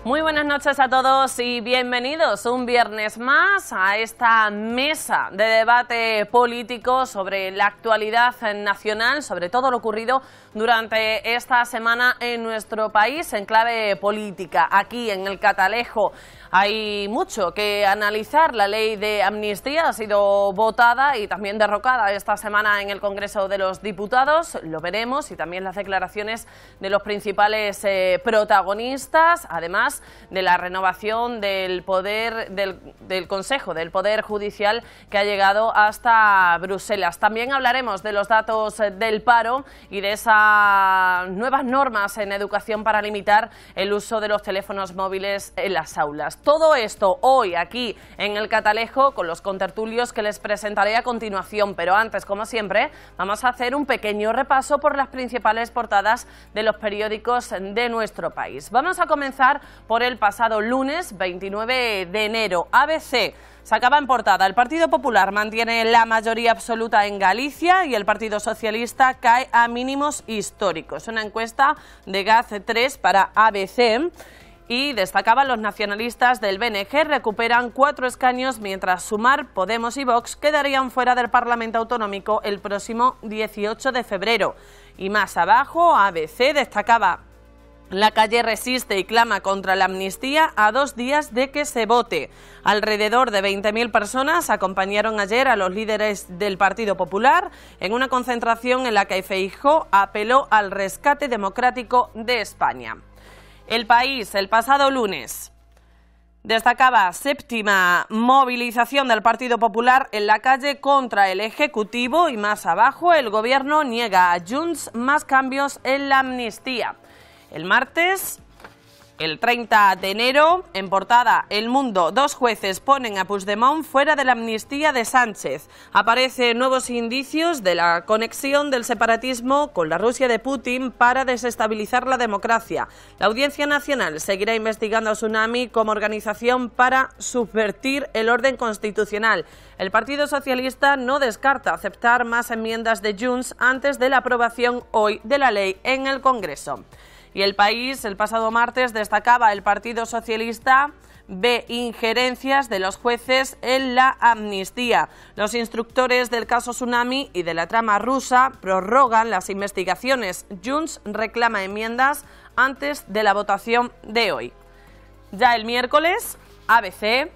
Muy buenas noches a todos y bienvenidos un viernes más a esta mesa de debate político sobre la actualidad nacional, sobre todo lo ocurrido durante esta semana en nuestro país en clave política. Aquí en el Catalejo hay mucho que analizar. La ley de amnistía ha sido votada y también derrocada esta semana en el Congreso de los Diputados. Lo veremos, y también las declaraciones de los principales protagonistas, además de la renovación del poder del Consejo del Poder Judicial que ha llegado hasta Bruselas. También hablaremos de los datos del paro y de esas nuevas normas en educación para limitar el uso de los teléfonos móviles en las aulas. Todo esto hoy aquí en el Catalejo con los contertulios que les presentaré a continuación, pero antes, como siempre, vamos a hacer un pequeño repaso por las principales portadas de los periódicos de nuestro país. Vamos a comenzar por el pasado lunes 29 de enero. ABC sacaba en portada: el Partido Popular mantiene la mayoría absoluta en Galicia y el Partido Socialista cae a mínimos históricos. Una encuesta de GAZ3 para ABC. Y destacaban: los nacionalistas del BNG recuperan 4 escaños, mientras Sumar, Podemos y Vox quedarían fuera del Parlamento Autonómico el próximo 18 de febrero. Y más abajo, ABC destacaba: la calle resiste y clama contra la amnistía a 2 días de que se vote. Alrededor de 20.000 personas acompañaron ayer a los líderes del Partido Popular en una concentración en la que Feijóo apeló al rescate democrático de España. El País, el pasado lunes, destacaba: séptima movilización del Partido Popular en la calle contra el Ejecutivo. Y más abajo, el Gobierno niega a Junts más cambios en la amnistía. El martes, el 30 de enero, en portada El Mundo, 2 jueces ponen a Puigdemont fuera de la amnistía de Sánchez. Aparecen nuevos indicios de la conexión del separatismo con la Rusia de Putin para desestabilizar la democracia. La Audiencia Nacional seguirá investigando a Tsunami como organización para subvertir el orden constitucional. El Partido Socialista no descarta aceptar más enmiendas de Junts antes de la aprobación hoy de la ley en el Congreso. Y El País, el pasado martes, destacaba: el Partido Socialista ve injerencias de los jueces en la amnistía. Los instructores del caso Tsunami y de la trama rusa prorrogan las investigaciones. Junts reclama enmiendas antes de la votación de hoy. Ya el miércoles, ABC: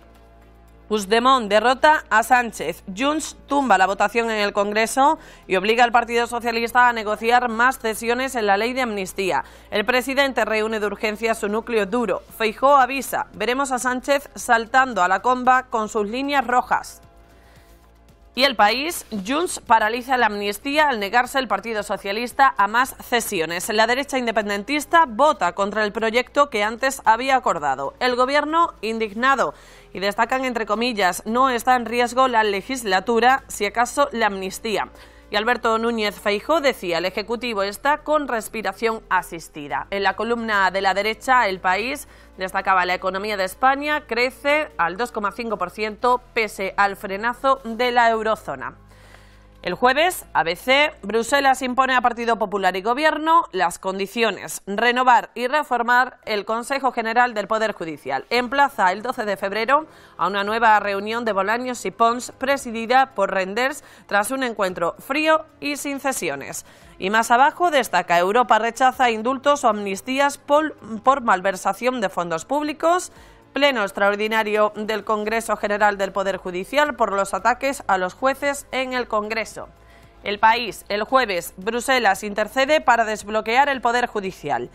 Puigdemont derrota a Sánchez. Junts tumba la votación en el Congreso y obliga al Partido Socialista a negociar más cesiones en la ley de amnistía. El presidente reúne de urgencia su núcleo duro. Feijóo avisa: veremos a Sánchez saltando a la comba con sus líneas rojas. Y El País: Junts paraliza la amnistía al negarse el Partido Socialista a más cesiones. La derecha independentista vota contra el proyecto que antes había acordado. El Gobierno indignado, y destacan entre comillas: no está en riesgo la legislatura, si acaso la amnistía. Y Alberto Núñez Feijóo decía: el Ejecutivo está con respiración asistida. En la columna de la derecha, El País destacaba: la economía de España crece al 2,5% pese al frenazo de la eurozona. El jueves, ABC: Bruselas impone a Partido Popular y Gobierno las condiciones, renovar y reformar el Consejo General del Poder Judicial. Emplaza el 12 de febrero a una nueva reunión de Bolaños y Pons presidida por Renders tras un encuentro frío y sin cesiones. Y más abajo destaca: Europa rechaza indultos o amnistías por malversación de fondos públicos. Pleno extraordinario del Congreso General del Poder Judicial por los ataques a los jueces en el Congreso. El País: el jueves, Bruselas intercede para desbloquear el Poder Judicial.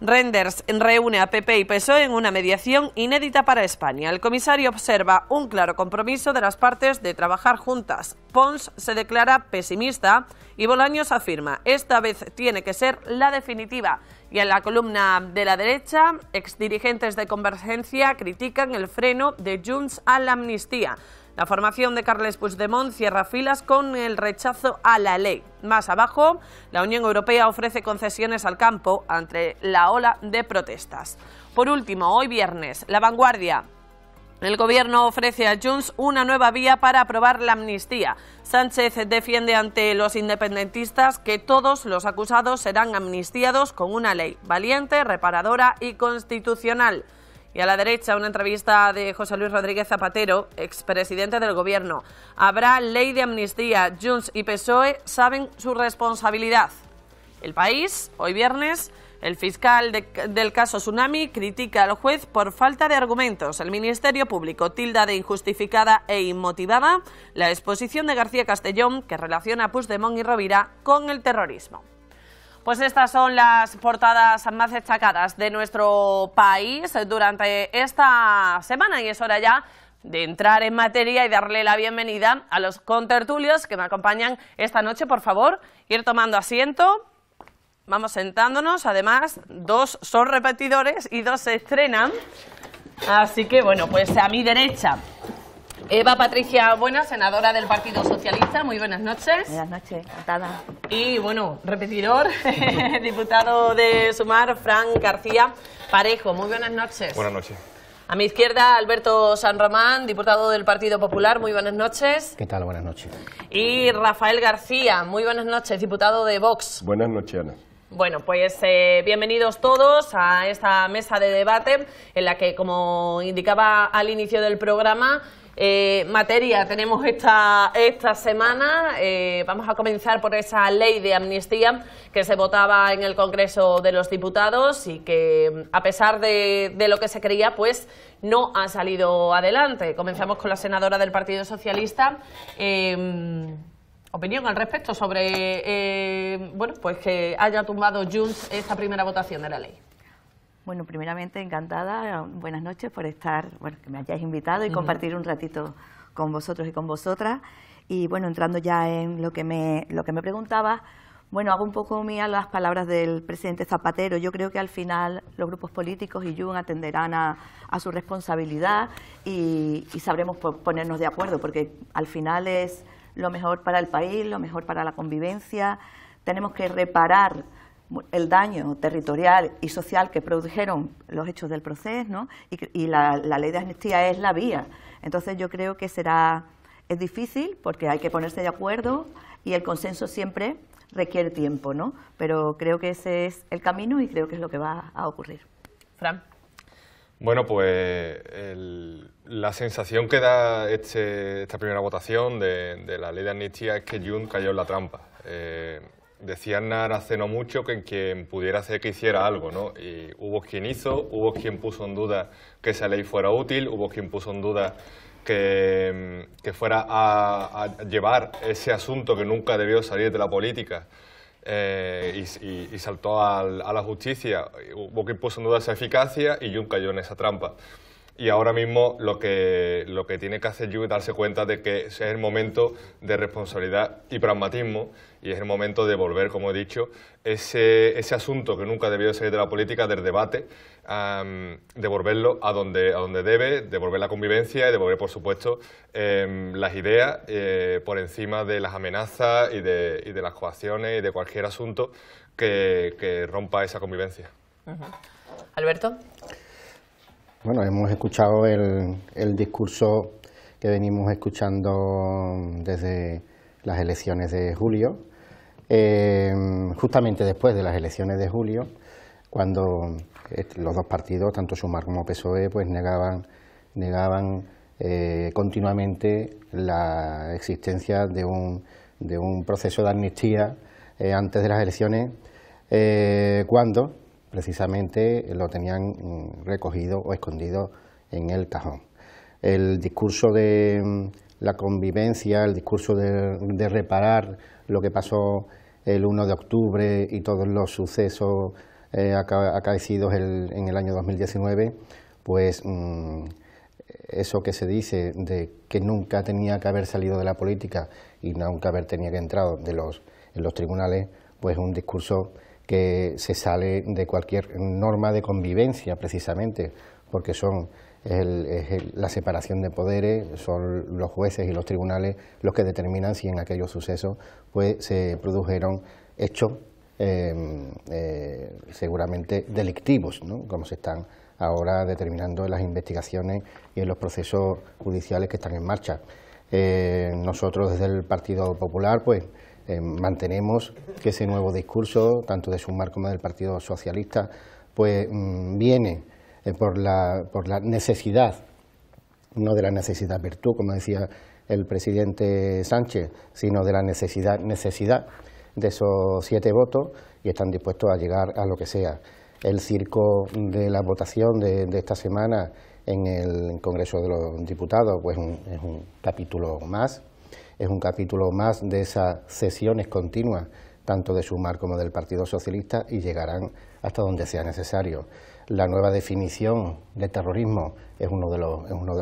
Renders reúne a PP y PSOE en una mediación inédita para España. El comisario observa un claro compromiso de las partes de trabajar juntas. Pons se declara pesimista y Bolaños afirma: esta vez tiene que ser la definitiva. Y en la columna de la derecha, exdirigentes de Convergencia critican el freno de Junts a la amnistía. La formación de Carles Puigdemont cierra filas con el rechazo a la ley. Más abajo, la Unión Europea ofrece concesiones al campo ante la ola de protestas. Por último, hoy viernes, La Vanguardia: El Gobierno ofrece a Junts una nueva vía para aprobar la amnistía. Sánchez defiende ante los independentistas que todos los acusados serán amnistiados con una ley valiente, reparadora y constitucional. Y a la derecha, una entrevista de José Luis Rodríguez Zapatero, expresidente del Gobierno. Habrá ley de amnistía. Junts y PSOE saben su responsabilidad. El País, hoy viernes. El fiscal del caso Tsunami critica al juez por falta de argumentos. El Ministerio Público tilda de injustificada e inmotivada la exposición de García Castellón, que relaciona a Puigdemont y Rovira con el terrorismo. Pues estas son las portadas más destacadas de nuestro país durante esta semana, y es hora ya de entrar en materia y darle la bienvenida a los contertulios que me acompañan esta noche. Por favor, ir tomando asiento. Vamos sentándonos, además 2 son repetidores y 2 se estrenan, así que bueno, pues a mi derecha, Eva Patricia Buena, senadora del Partido Socialista, muy buenas noches. Buenas noches, encantada. Y bueno, repetidor, diputado de Sumar, Fran García Parejo, muy buenas noches. Buenas noches. A mi izquierda, Alberto San Román, diputado del Partido Popular, muy buenas noches. ¿Qué tal? Buenas noches. Y Rafael García, muy buenas noches, diputado de Vox. Buenas noches, Ana. Bueno, pues bienvenidos todos a esta mesa de debate en la que, como indicaba al inicio del programa, materia tenemos esta semana. Vamos a comenzar por esa ley de amnistía que se votaba en el Congreso de los Diputados y que, a pesar de lo que se creía, pues no ha salido adelante. Comenzamos con la senadora del Partido Socialista. Opinión al respecto sobre bueno, pues que haya tumbado Junts esta primera votación de la ley. Bueno, primeramente encantada, buenas noches por estar, bueno, que me hayáis invitado y compartir un ratito con vosotros y con vosotras. Y bueno, entrando ya en lo que me preguntabas, bueno, hago un poco mía las palabras del presidente Zapatero. Yo creo que al final los grupos políticos y Junts atenderán a su responsabilidad y sabremos ponernos de acuerdo, porque al final es lo mejor para el país, lo mejor para la convivencia. Tenemos que reparar el daño territorial y social que produjeron los hechos del proceso, ¿no? Y la ley de amnistía es la vía. Entonces yo creo que es difícil porque hay que ponerse de acuerdo y el consenso siempre requiere tiempo, ¿no? Pero creo que ese es el camino y creo que es lo que va a ocurrir. Fran. Bueno, pues la sensación que da esta primera votación de la ley de amnistía es que Junts cayó en la trampa. Decían hace no mucho que quien pudiera hacer que hiciera algo, ¿no? Y hubo quien hizo, hubo quien puso en duda que esa ley fuera útil, hubo quien puso en duda que fuera a llevar ese asunto que nunca debió salir de la política. Y saltó a la justicia. Hubo quien puso en duda esa eficacia y Junts cayó en esa trampa. Y ahora mismo lo que tiene que hacer Junts es darse cuenta de que es el momento de responsabilidad y pragmatismo, y es el momento de volver, como he dicho, ese asunto que nunca debió salir de la política, del debate, devolverlo a donde debe, devolver la convivencia y devolver, por supuesto, las ideas por encima de las amenazas y de las coacciones y de cualquier asunto que rompa esa convivencia. Alberto. Bueno, hemos escuchado el discurso que venimos escuchando desde las elecciones de julio, justamente después de las elecciones de julio, cuando los dos partidos, tanto Sumar como PSOE, pues negaban continuamente la existencia de un proceso de amnistía antes de las elecciones, cuando precisamente lo tenían recogido o escondido en el cajón. El discurso de la convivencia, el discurso de reparar lo que pasó el 1 de octubre y todos los sucesos acaecidos en el año 2019, pues eso que se dice de que nunca tenía que haber salido de la política y nunca haber tenido que entrar en los tribunales, pues un discurso que se sale de cualquier norma de convivencia, precisamente, porque la separación de poderes, son los jueces y los tribunales los que determinan si en aquellos sucesos pues se produjeron hechos seguramente delictivos, ¿no?, como se están ahora determinando en las investigaciones y en los procesos judiciales que están en marcha. Nosotros desde el Partido Popular pues mantenemos que ese nuevo discurso, tanto de Sumar como del Partido Socialista, pues viene por la necesidad, no de la necesidad virtud, como decía el presidente Sánchez, sino de la necesidad de esos 7 votos, y están dispuestos a llegar a lo que sea. El circo de la votación de esta semana en el Congreso de los Diputados pues es un capítulo más, de esas sesiones continuas, tanto de Sumar como del Partido Socialista, y llegarán hasta donde sea necesario. La nueva definición de terrorismo es uno de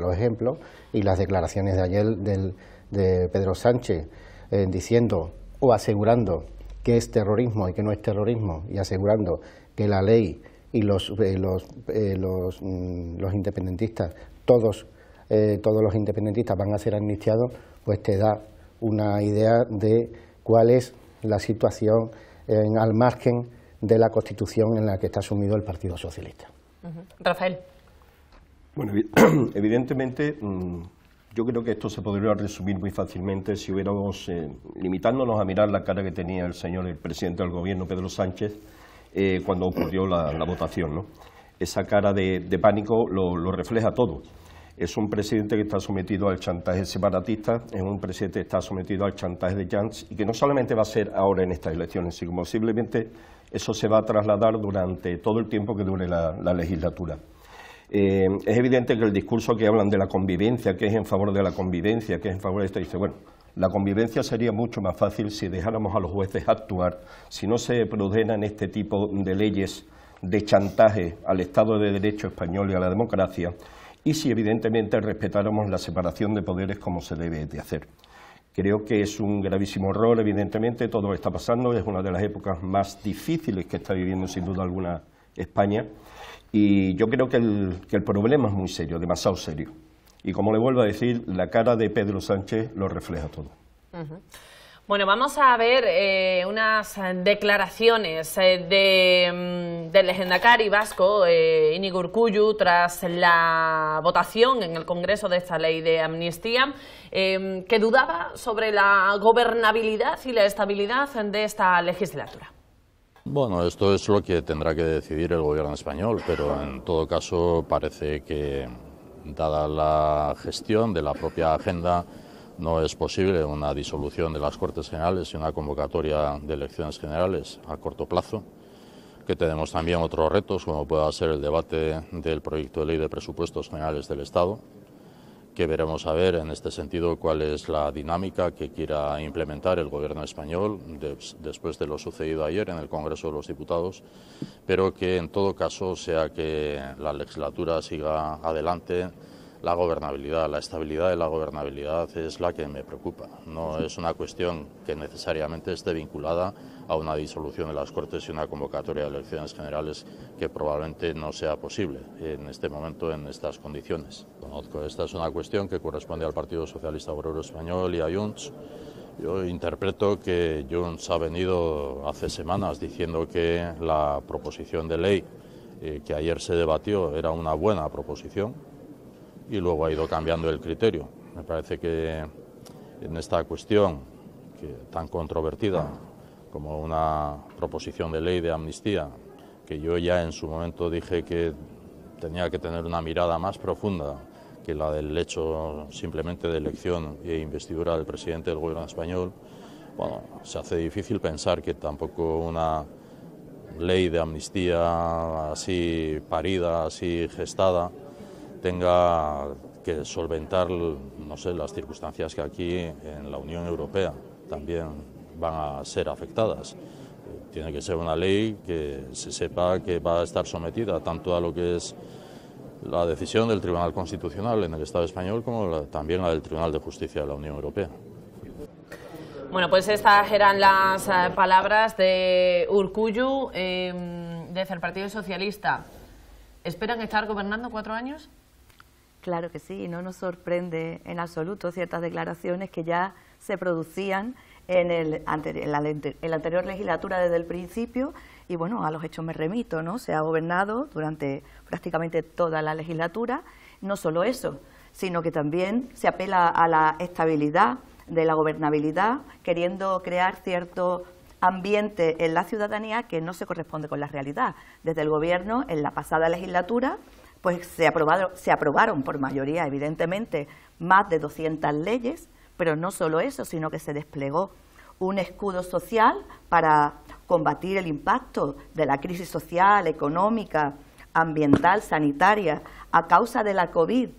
los ejemplos, y las declaraciones de ayer de Pedro Sánchez diciendo o asegurando que es terrorismo y que no es terrorismo, y asegurando que la ley y los independentistas, todos los independentistas van a ser amnistiados, pues te da una idea de cuál es la situación al margen de la Constitución en la que está sumido el Partido Socialista. Rafael. Bueno, evidentemente yo creo que esto se podría resumir muy fácilmente si hubiéramos, limitándonos a mirar la cara que tenía el presidente del Gobierno, Pedro Sánchez, cuando ocurrió la votación, ¿no? Esa cara de pánico lo refleja todo. Es un presidente que está sometido al chantaje separatista, es un presidente que está sometido al chantaje de Junts, y que no solamente va a ser ahora en estas elecciones, sino posiblemente eso se va a trasladar durante todo el tiempo que dure la legislatura. Es evidente que el discurso que hablan de la convivencia, que es en favor de la convivencia, que es en favor de esto, dice, bueno, la convivencia sería mucho más fácil si dejáramos a los jueces actuar, si no se produjeran este tipo de leyes de chantaje al Estado de Derecho español y a la democracia, y si evidentemente respetáramos la separación de poderes como se debe de hacer. Creo que es un gravísimo error, evidentemente, todo lo que está pasando, es una de las épocas más difíciles que está viviendo sin duda alguna España, y yo creo que el problema es muy serio, demasiado serio. Y como le vuelvo a decir, la cara de Pedro Sánchez lo refleja todo. Bueno, vamos a ver unas declaraciones del lehendakari vasco, Iñigo Urkullu, tras la votación en el Congreso de esta ley de amnistía, que dudaba sobre la gobernabilidad y la estabilidad de esta legislatura. Bueno, esto es lo que tendrá que decidir el Gobierno español, pero en todo caso parece que, dada la gestión de la propia agenda, no es posible una disolución de las Cortes Generales y una convocatoria de elecciones generales a corto plazo, que tenemos también otros retos, como pueda ser el debate del proyecto de ley de presupuestos generales del Estado, que veremos a ver en este sentido cuál es la dinámica que quiera implementar el Gobierno español después de lo sucedido ayer en el Congreso de los Diputados, pero que en todo caso sea que la legislatura siga adelante. La gobernabilidad, la estabilidad de la gobernabilidad es la que me preocupa. No es una cuestión que necesariamente esté vinculada a una disolución de las Cortes y una convocatoria de elecciones generales que probablemente no sea posible en este momento, en estas condiciones. Conozco, esta es una cuestión que corresponde al Partido Socialista Obrero Español y a Junts. Yo interpreto que Junts ha venido hace semanas diciendo que la proposición de ley que ayer se debatió era una buena proposición, y luego ha ido cambiando el criterio. Me parece que en esta cuestión tan controvertida como una proposición de ley de amnistía, que yo ya en su momento dije que tenía que tener una mirada más profunda que la del hecho simplemente de elección e investidura del presidente del Gobierno español, bueno, se hace difícil pensar que tampoco una ley de amnistía así parida, así gestada, tenga que solventar, no sé, las circunstancias que aquí en la Unión Europea también van a ser afectadas. Tiene que ser una ley que se sepa que va a estar sometida tanto a lo que es la decisión del Tribunal Constitucional en el Estado español como también a la del Tribunal de Justicia de la Unión Europea. Bueno, pues estas eran las palabras de Urkullu desde el Partido Socialista. ¿Esperan estar gobernando 4 años? Claro que sí, no nos sorprende en absoluto ciertas declaraciones que ya se producían en la anterior legislatura desde el principio, y bueno, a los hechos me remito, ¿no? Se ha gobernado durante prácticamente toda la legislatura, no solo eso, sino que también se apela a la estabilidad de la gobernabilidad, queriendo crear cierto ambiente en la ciudadanía que no se corresponde con la realidad. Desde el Gobierno, en la pasada legislatura, pues se aprobaron por mayoría, evidentemente, más de 200 leyes, pero no solo eso, sino que se desplegó un escudo social para combatir el impacto de la crisis social, económica, ambiental, sanitaria, a causa de la COVID,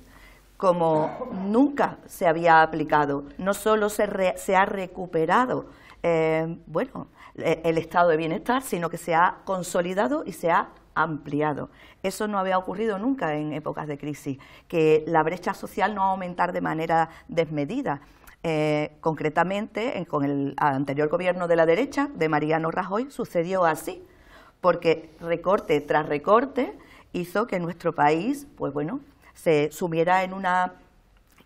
como nunca se había aplicado. No solo se ha recuperado el estado de bienestar, sino que se ha consolidado y se ha ampliado. Eso no había ocurrido nunca en épocas de crisis, que la brecha social no va a aumentar de manera desmedida. Concretamente, con el anterior gobierno de la derecha, de Mariano Rajoy, sucedió así, porque recorte tras recorte hizo que nuestro país, pues bueno, se sumiera en una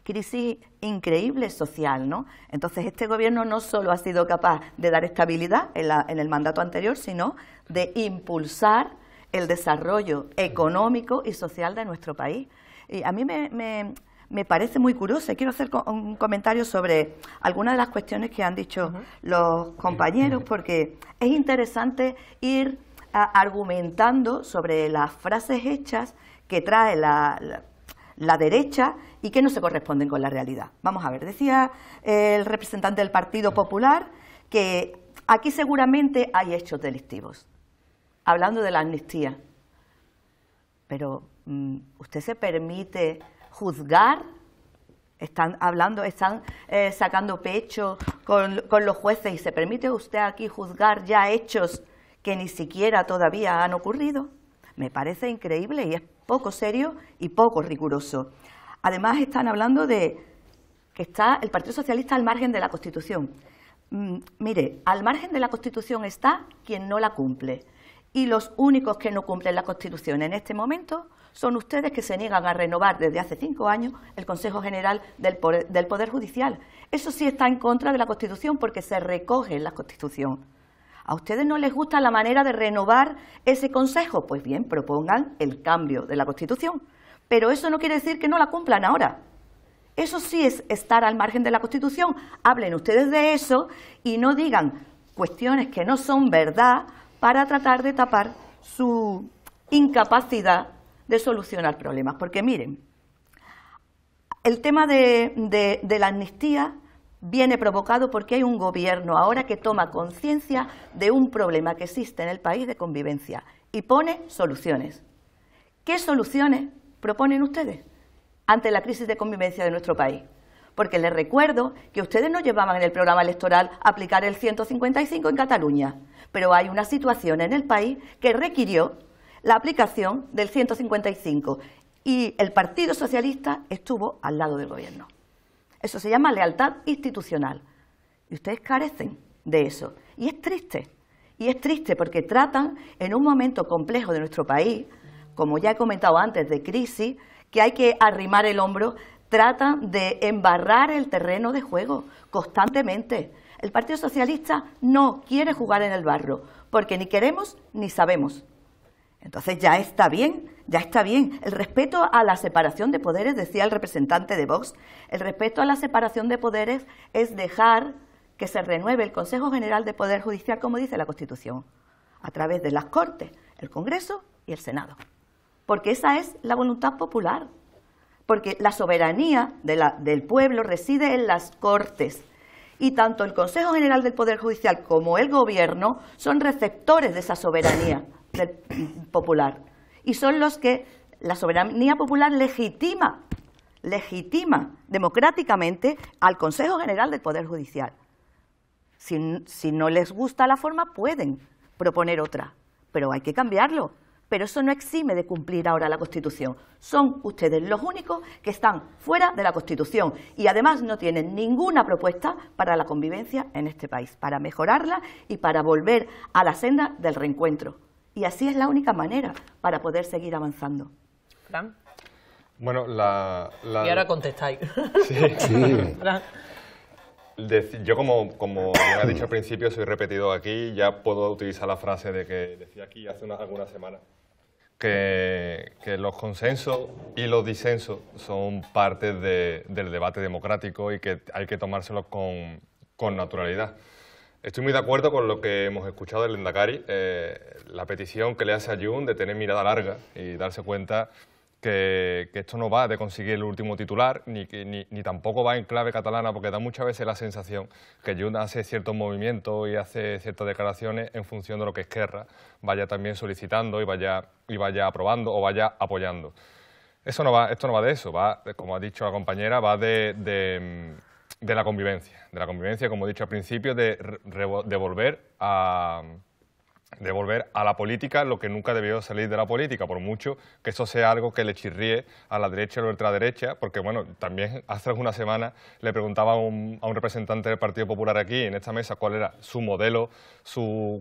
crisis increíble social, ¿no? Entonces, este gobierno no solo ha sido capaz de dar estabilidad en el mandato anterior, sino de impulsar el desarrollo económico y social de nuestro país. Y a mí me parece muy curioso, y quiero hacer un comentario sobre algunas de las cuestiones que han dicho los compañeros, porque es interesante ir argumentando sobre las frases hechas que trae la derecha y que no se corresponden con la realidad. Vamos a ver, decía el representante del Partido Popular que aquí seguramente hay hechos delictivos, hablando de la amnistía. Pero ¿usted se permite juzgar? Están sacando pecho con los jueces, y ¿se permite usted aquí juzgar ya hechos que ni siquiera todavía han ocurrido? Me parece increíble y es poco serio y poco riguroso. Además, están hablando de que está el Partido Socialista al margen de la Constitución. Mire, al margen de la Constitución está quien no la cumple. Y los únicos que no cumplen la Constitución en este momento son ustedes, que se niegan a renovar desde hace 5 años el Consejo General del Poder Judicial. Eso sí está en contra de la Constitución, porque se recoge en la Constitución. ¿A ustedes no les gusta la manera de renovar ese Consejo? Pues bien, propongan el cambio de la Constitución. Pero eso no quiere decir que no la cumplan ahora. Eso sí es estar al margen de la Constitución. Hablen ustedes de eso y no digan cuestiones que no son verdad para tratar de tapar su incapacidad de solucionar problemas. Porque miren, el tema de la amnistía viene provocado porque hay un gobierno ahora que toma conciencia de un problema que existe en el país de convivencia y pone soluciones. ¿Qué soluciones proponen ustedes ante la crisis de convivencia de nuestro país? Porque les recuerdo que ustedes no llevaban en el programa electoral aplicar el 155 en Cataluña, pero hay una situación en el país que requirió la aplicación del 155 y el Partido Socialista estuvo al lado del gobierno. Eso se llama lealtad institucional. Y ustedes carecen de eso. Y es triste. Y es triste porque tratan, en un momento complejo de nuestro país, como ya he comentado antes, de crisis, que hay que arrimar el hombro, tratan de embarrar el terreno de juego constantemente. El Partido Socialista no quiere jugar en el barro, porque ni queremos ni sabemos. Entonces ya está bien, ya está bien. El respeto a la separación de poderes, decía el representante de Vox, el respeto a la separación de poderes es dejar que se renueve el Consejo General de Poder Judicial, como dice la Constitución, a través de las Cortes, el Congreso y el Senado. Porque esa es la voluntad popular. Porque la soberanía del pueblo reside en las Cortes. Y tanto el Consejo General del Poder Judicial como el Gobierno son receptores de esa soberanía popular. Y son los que la soberanía popular legitima democráticamente al Consejo General del Poder Judicial. Si no les gusta la forma, pueden proponer otra, pero hay que cambiarlo. Pero eso no exime de cumplir ahora la Constitución. Son ustedes los únicos que están fuera de la Constitución y además no tienen ninguna propuesta para la convivencia en este país, para mejorarla y para volver a la senda del reencuentro. Y así es la única manera para poder seguir avanzando. ¿Fran? Bueno, Y ahora contestáis. Sí. Fran. Yo, como bien has dicho al principio, soy repetido aquí, ya puedo utilizar la frase de que decía aquí hace algunas semanas, que los consensos y los disensos son parte del debate democrático y que hay que tomárselos con naturalidad. Estoy muy de acuerdo con lo que hemos escuchado del Lehendakari, la petición que le hace a Jun de tener mirada larga y darse cuenta que esto no va de conseguir el último titular, ni tampoco va en clave catalana, porque da muchas veces la sensación que Jun hace ciertos movimientos y hace ciertas declaraciones en función de lo que Esquerra vaya también solicitando y vaya aprobando o vaya apoyando. Esto no va de eso, va, como ha dicho la compañera, va de la convivencia, como he dicho al principio, de volver a la política lo que nunca debió salir de la política, por mucho que eso sea algo que le chirríe a la derecha o a la ultraderecha, porque bueno, también hace algunas semanas le preguntaba a un representante del Partido Popular aquí en esta mesa cuál era su modelo,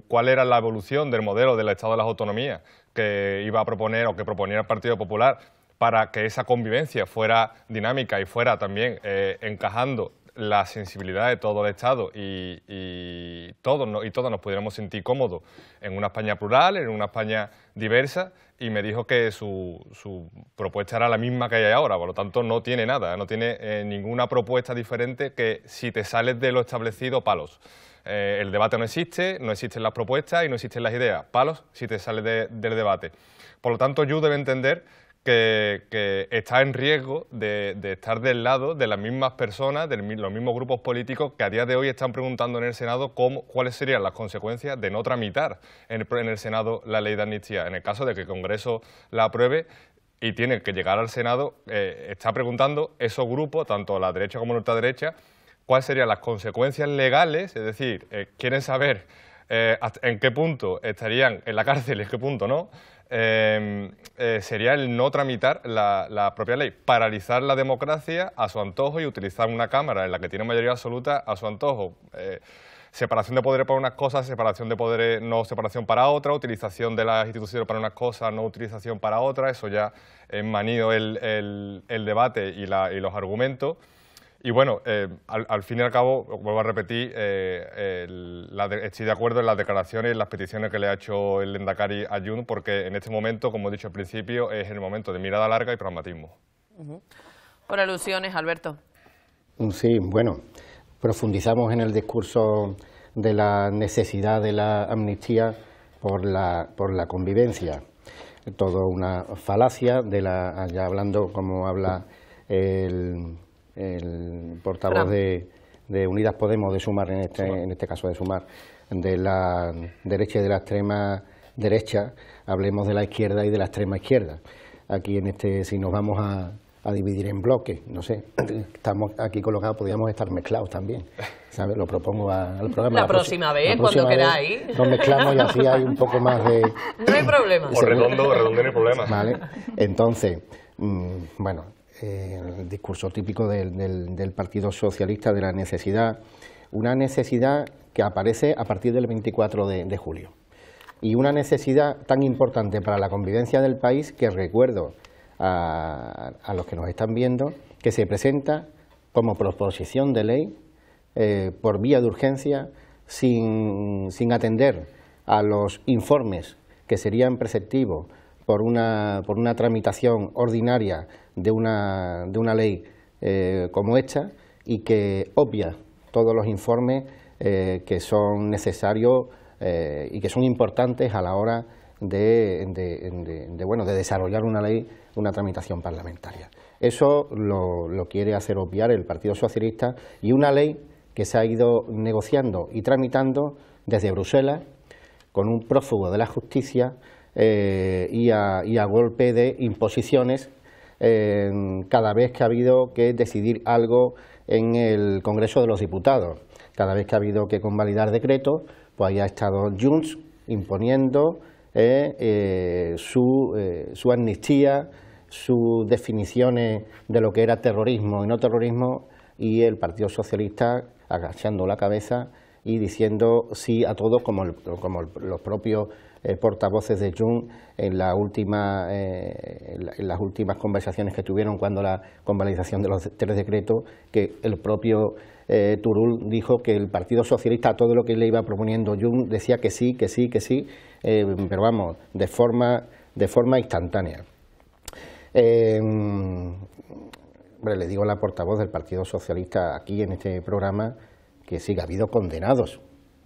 cuál era la evolución del modelo del Estado de las Autonomías que iba a proponer o que proponía el Partido Popular para que esa convivencia fuera dinámica y fuera también encajando la sensibilidad de todo el Estado y todos nos pudiéramos sentir cómodos en una España plural, en una España diversa, y me dijo que su propuesta era la misma que hay ahora, por lo tanto no tiene nada, no tiene ninguna propuesta diferente que si te sales de lo establecido, palos. El debate no existen las propuestas y no existen las ideas, palos si te sales del debate. Por lo tanto, yo debe entender que está en riesgo de estar del lado de las mismas personas, de los mismos grupos políticos que a día de hoy están preguntando en el Senado cuáles serían las consecuencias de no tramitar en el Senado la ley de amnistía. En el caso de que el Congreso la apruebe y tiene que llegar al Senado, está preguntando esos grupos, tanto la derecha como la ultraderecha, cuáles serían las consecuencias legales, es decir, quieren saber en qué punto estarían en la cárcel y en qué punto no. Sería el no tramitar la propia ley, paralizar la democracia a su antojo y utilizar una Cámara en la que tiene mayoría absoluta a su antojo. Separación de poderes para unas cosas, separación de poderes, no separación para otras, utilización de las instituciones para unas cosas, no utilización para otras, eso ya es manido el debate y los argumentos. Y bueno, al fin y al cabo, vuelvo a repetir, estoy de acuerdo en las declaraciones y las peticiones que le ha hecho el Lehendakari a Jun, porque en este momento, como he dicho al principio, es el momento de mirada larga y pragmatismo. Por alusiones, Alberto. Sí, bueno, profundizamos en el discurso de la necesidad de la amnistía por la convivencia. Todo una falacia, ya hablando como habla el portavoz de Unidas Podemos, de Sumar, en este caso de Sumar, de la derecha y de la extrema derecha, hablemos de la izquierda y de la extrema izquierda. Aquí si nos vamos a dividir en bloques, no sé, estamos aquí colocados, podríamos estar mezclados también, ¿sabes? Lo propongo al programa. La próxima vez, cuando queráis. Nos mezclamos y así hay un poco más de... No hay problema. O redondo no hay problema. Vale, entonces, bueno, el discurso típico del Partido Socialista de la necesidad, una necesidad que aparece a partir del 24 de julio. Y una necesidad tan importante para la convivencia del país que recuerdo a los que nos están viendo que se presenta como proposición de ley por vía de urgencia sin atender a los informes que serían preceptivos por una tramitación ordinaria de una ley como esta, y que obvia todos los informes que son necesarios y que son importantes a la hora de desarrollar una ley, una tramitación parlamentaria. Eso lo quiere hacer obviar el Partido Socialista, y una ley que se ha ido negociando y tramitando desde Bruselas con un prófugo de la justicia y a golpe de imposiciones cada vez que ha habido que decidir algo en el Congreso de los Diputados. Cada vez que ha habido que convalidar decretos, pues ahí ha estado Junts imponiendo su amnistía, sus definiciones de lo que era terrorismo y no terrorismo, y el Partido Socialista agachando la cabeza y diciendo sí a todo, como los propios portavoces de Junts en las últimas conversaciones que tuvieron cuando la convalidación de los 3 decretos, que el propio Turull dijo que el Partido Socialista, a todo lo que le iba proponiendo Junts, decía que sí, pero vamos, de forma instantánea. Le digo a la portavoz del Partido Socialista aquí en este programa que sí, que ha habido condenados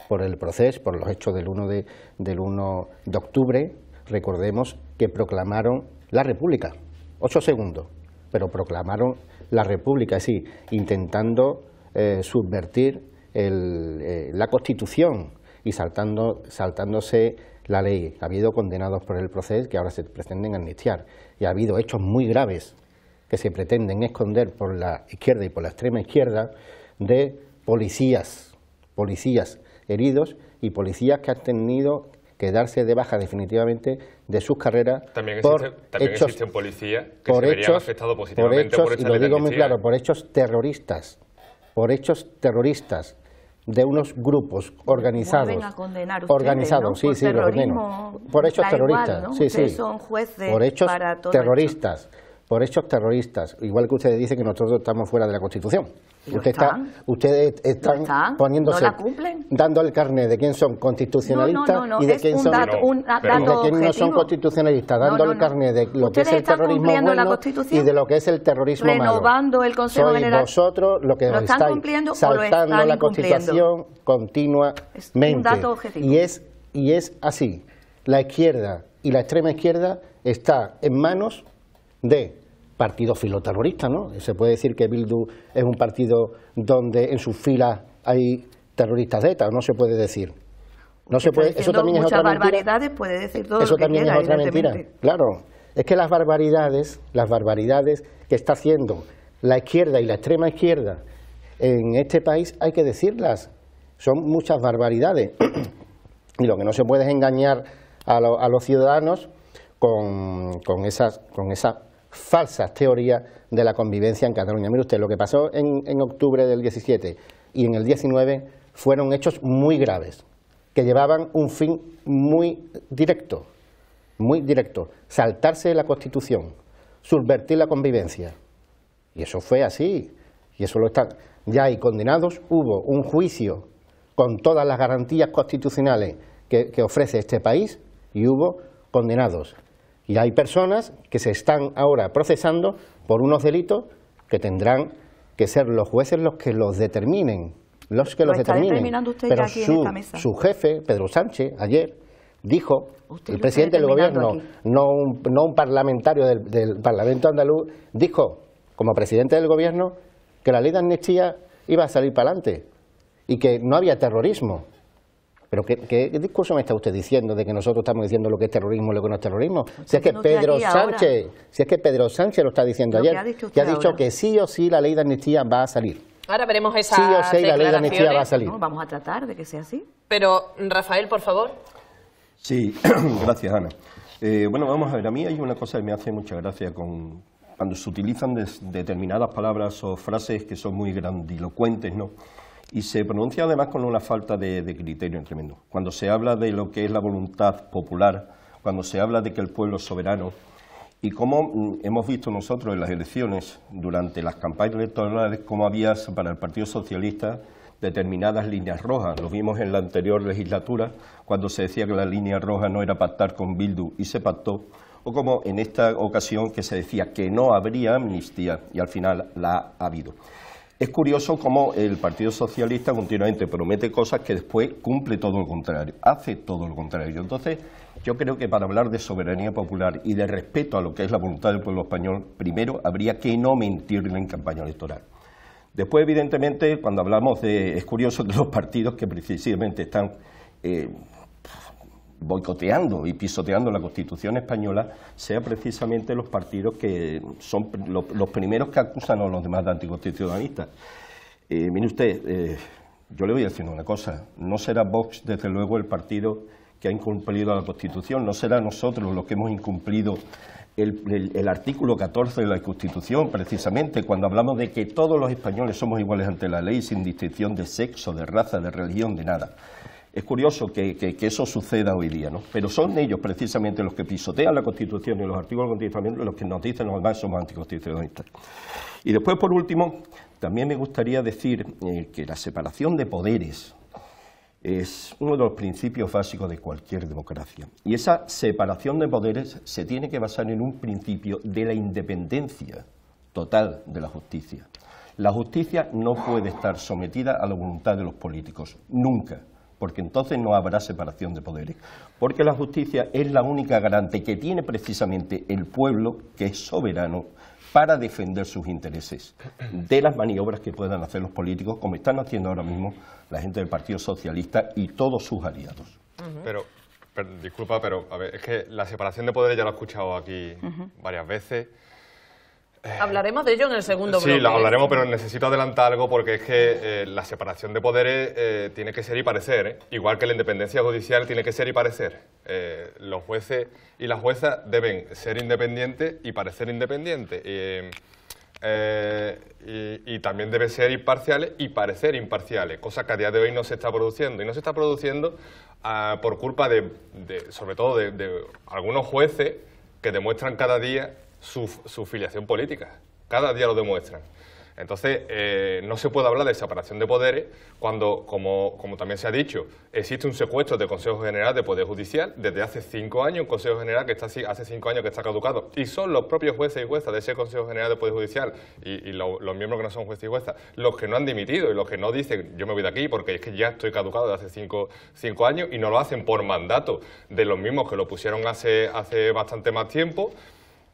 por el proceso, por los hechos del 1 de octubre. Recordemos que proclamaron la República, 8 segundos, pero proclamaron la República, sí, intentando subvertir la Constitución y saltándose la ley. Ha habido condenados por el proceso que ahora se pretenden amnistiar, y ha habido hechos muy graves que se pretenden esconder por la izquierda y por la extrema izquierda, de policías heridos y policías que han tenido que darse de baja definitivamente de sus carreras. También por existen policías que se verían afectados positivamente por esta ley de amnistía. Y lo digo muy claro, por hechos terroristas de unos grupos organizados. No a condenar ustedes, organizados, ¿no? Sí, lo condeno. Por hechos terroristas, igual, ¿no? Sí. Ustedes son jueces por hechos para todo terroristas. Esto. Por hechos terroristas, igual que ustedes dicen que nosotros estamos fuera de la Constitución. Ustedes están poniéndose, ¿no la cumplen? Dando el carnet de quién son constitucionalistas no, y de quién son no son constitucionalistas, dando el carnet de lo que es el terrorismo bueno y de lo que es el terrorismo malo. Renovando el Consejo General. Vosotros lo que os estáis saltando la Constitución continuamente. Es un dato objetivo. Y es así. La izquierda y la extrema izquierda está en manos de partidos filoterroristas, ¿no? Se puede decir que Bildu es un partido donde en sus filas hay terroristas de ETA, no se puede decir. No se puede, eso también es otra mentira. Barbaridades, puede decir todo eso lo que también quiera, es otra mentira. Claro, es que las barbaridades que está haciendo la izquierda y la extrema izquierda en este país hay que decirlas. Son muchas barbaridades. Y lo que no se puede es engañar a los ciudadanos con esas falsas teorías de la convivencia en Cataluña. Mire usted, lo que pasó en octubre del 17 y en el 19 fueron hechos muy graves, que llevaban un fin muy directo, saltarse la Constitución, subvertir la convivencia. Y eso fue así, y eso lo están. Ya hay condenados, hubo un juicio con todas las garantías constitucionales que ofrece este país, y hubo condenados. Y hay personas que se están ahora procesando por unos delitos que tendrán que ser los jueces los que los determinen. Pero su jefe, Pedro Sánchez, ayer dijo, el presidente del gobierno, no un parlamentario del Parlamento andaluz, dijo, como presidente del gobierno, que la ley de amnistía iba a salir para adelante y que no había terrorismo. ¿Pero qué discurso me está usted diciendo de que nosotros estamos diciendo lo que es terrorismo y lo que no es terrorismo? Si es que Pedro Sánchez lo está diciendo ayer, que ha dicho que sí o sí la ley de amnistía va a salir. Ahora veremos esa sí o sí la ley de amnistía va a salir. No, vamos a tratar de que sea así. Pero, Rafael, por favor. Sí, gracias, Ana. Bueno, vamos a ver, a mí hay una cosa que me hace mucha gracia cuando se utilizan determinadas palabras o frases que son muy grandilocuentes, ¿no? Y se pronuncia además con una falta de criterio tremendo. Cuando se habla de lo que es la voluntad popular, cuando se habla de que el pueblo es soberano, y cómo hemos visto nosotros en las elecciones, durante las campañas electorales, cómo había para el Partido Socialista determinadas líneas rojas. Lo vimos en la anterior legislatura, cuando se decía que la línea roja no era pactar con Bildu y se pactó, o como en esta ocasión que se decía que no habría amnistía y al final la ha habido. Es curioso cómo el Partido Socialista continuamente promete cosas que después cumple todo lo contrario, hace todo lo contrario. Entonces, yo creo que para hablar de soberanía popular y de respeto a lo que es la voluntad del pueblo español, primero habría que no mentirle en campaña electoral. Después, evidentemente, cuando hablamos es curioso que los partidos que precisamente están boicoteando y pisoteando la Constitución española sean precisamente los partidos que son los primeros que acusan a los demás de anticonstitucionalistas. Mire usted, yo le voy a decir una cosa, no será Vox desde luego el partido que ha incumplido la Constitución, no será nosotros los que hemos incumplido el artículo 14 de la Constitución, precisamente cuando hablamos de que todos los españoles somos iguales ante la ley sin distinción de sexo, de raza, de religión, de nada. Es curioso que eso suceda hoy día, ¿no? Pero son ellos precisamente los que pisotean la Constitución y los artículos del constitucionamiento los que nos dicen los demás somos anticonstitucionalistas. Y después, por último, también me gustaría decir que la separación de poderes es uno de los principios básicos de cualquier democracia. Y esa separación de poderes se tiene que basar en un principio de la independencia total de la justicia. La justicia no puede estar sometida a la voluntad de los políticos, nunca, porque entonces no habrá separación de poderes. Porque la justicia es la única garante que tiene precisamente el pueblo, que es soberano, para defender sus intereses de las maniobras que puedan hacer los políticos, como están haciendo ahora mismo la gente del Partido Socialista y todos sus aliados. Pero disculpa, pero a ver, es que la separación de poderes ya lo he escuchado aquí varias veces. Hablaremos de ello en el segundo bloque. Sí, lo hablaremos, pero necesito adelantar algo porque es que la separación de poderes tiene que ser y parecer, ¿eh? Igual que la independencia judicial tiene que ser y parecer. Los jueces y las juezas deben ser independientes y parecer independientes. Y también deben ser imparciales y parecer imparciales, cosa que a día de hoy no se está produciendo. Y no se está produciendo por culpa sobre todo de algunos jueces que demuestran cada día su filiación política. Cada día lo demuestran. Entonces, no se puede hablar de separación de poderes cuando, como también se ha dicho, existe un secuestro del Consejo General de Poder Judicial desde hace 5 años, un Consejo General que hace 5 años que está caducado, y son los propios jueces y juezas de ese Consejo General de Poder Judicial y los miembros que no son jueces y juezas los que no han dimitido y los que no dicen yo me voy de aquí porque es que ya estoy caducado desde hace 5 años, y no lo hacen por mandato de los mismos que lo pusieron hace bastante más tiempo.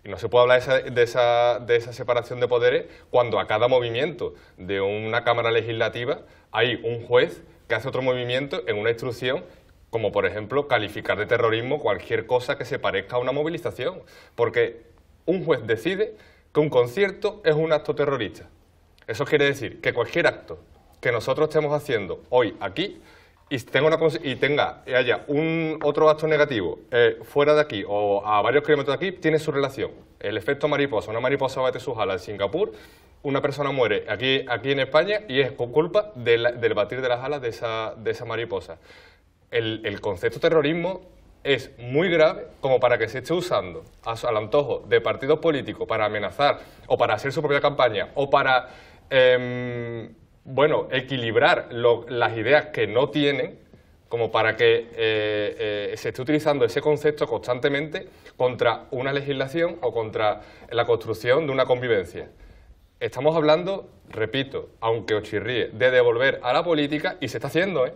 Y no se puede hablar de esa separación de poderes cuando a cada movimiento de una Cámara Legislativa hay un juez que hace otro movimiento en una instrucción, como por ejemplo calificar de terrorismo cualquier cosa que se parezca a una movilización. Porque un juez decide que un concierto es un acto terrorista. Eso quiere decir que cualquier acto que nosotros estemos haciendo hoy aquí y haya otro acto negativo fuera de aquí o a varios kilómetros de aquí, tiene su relación. El efecto mariposa. Una mariposa bate sus alas en Singapur, una persona muere aquí en España y es por culpa del batir de las alas de esa mariposa. El concepto terrorismo es muy grave como para que se esté usando al antojo de partidos políticos para amenazar o para hacer su propia campaña o para equilibrar las ideas que no tienen, como para que se esté utilizando ese concepto constantemente contra una legislación o contra la construcción de una convivencia. Estamos hablando, repito, aunque os chirríe, de devolver a la política, y se está haciendo,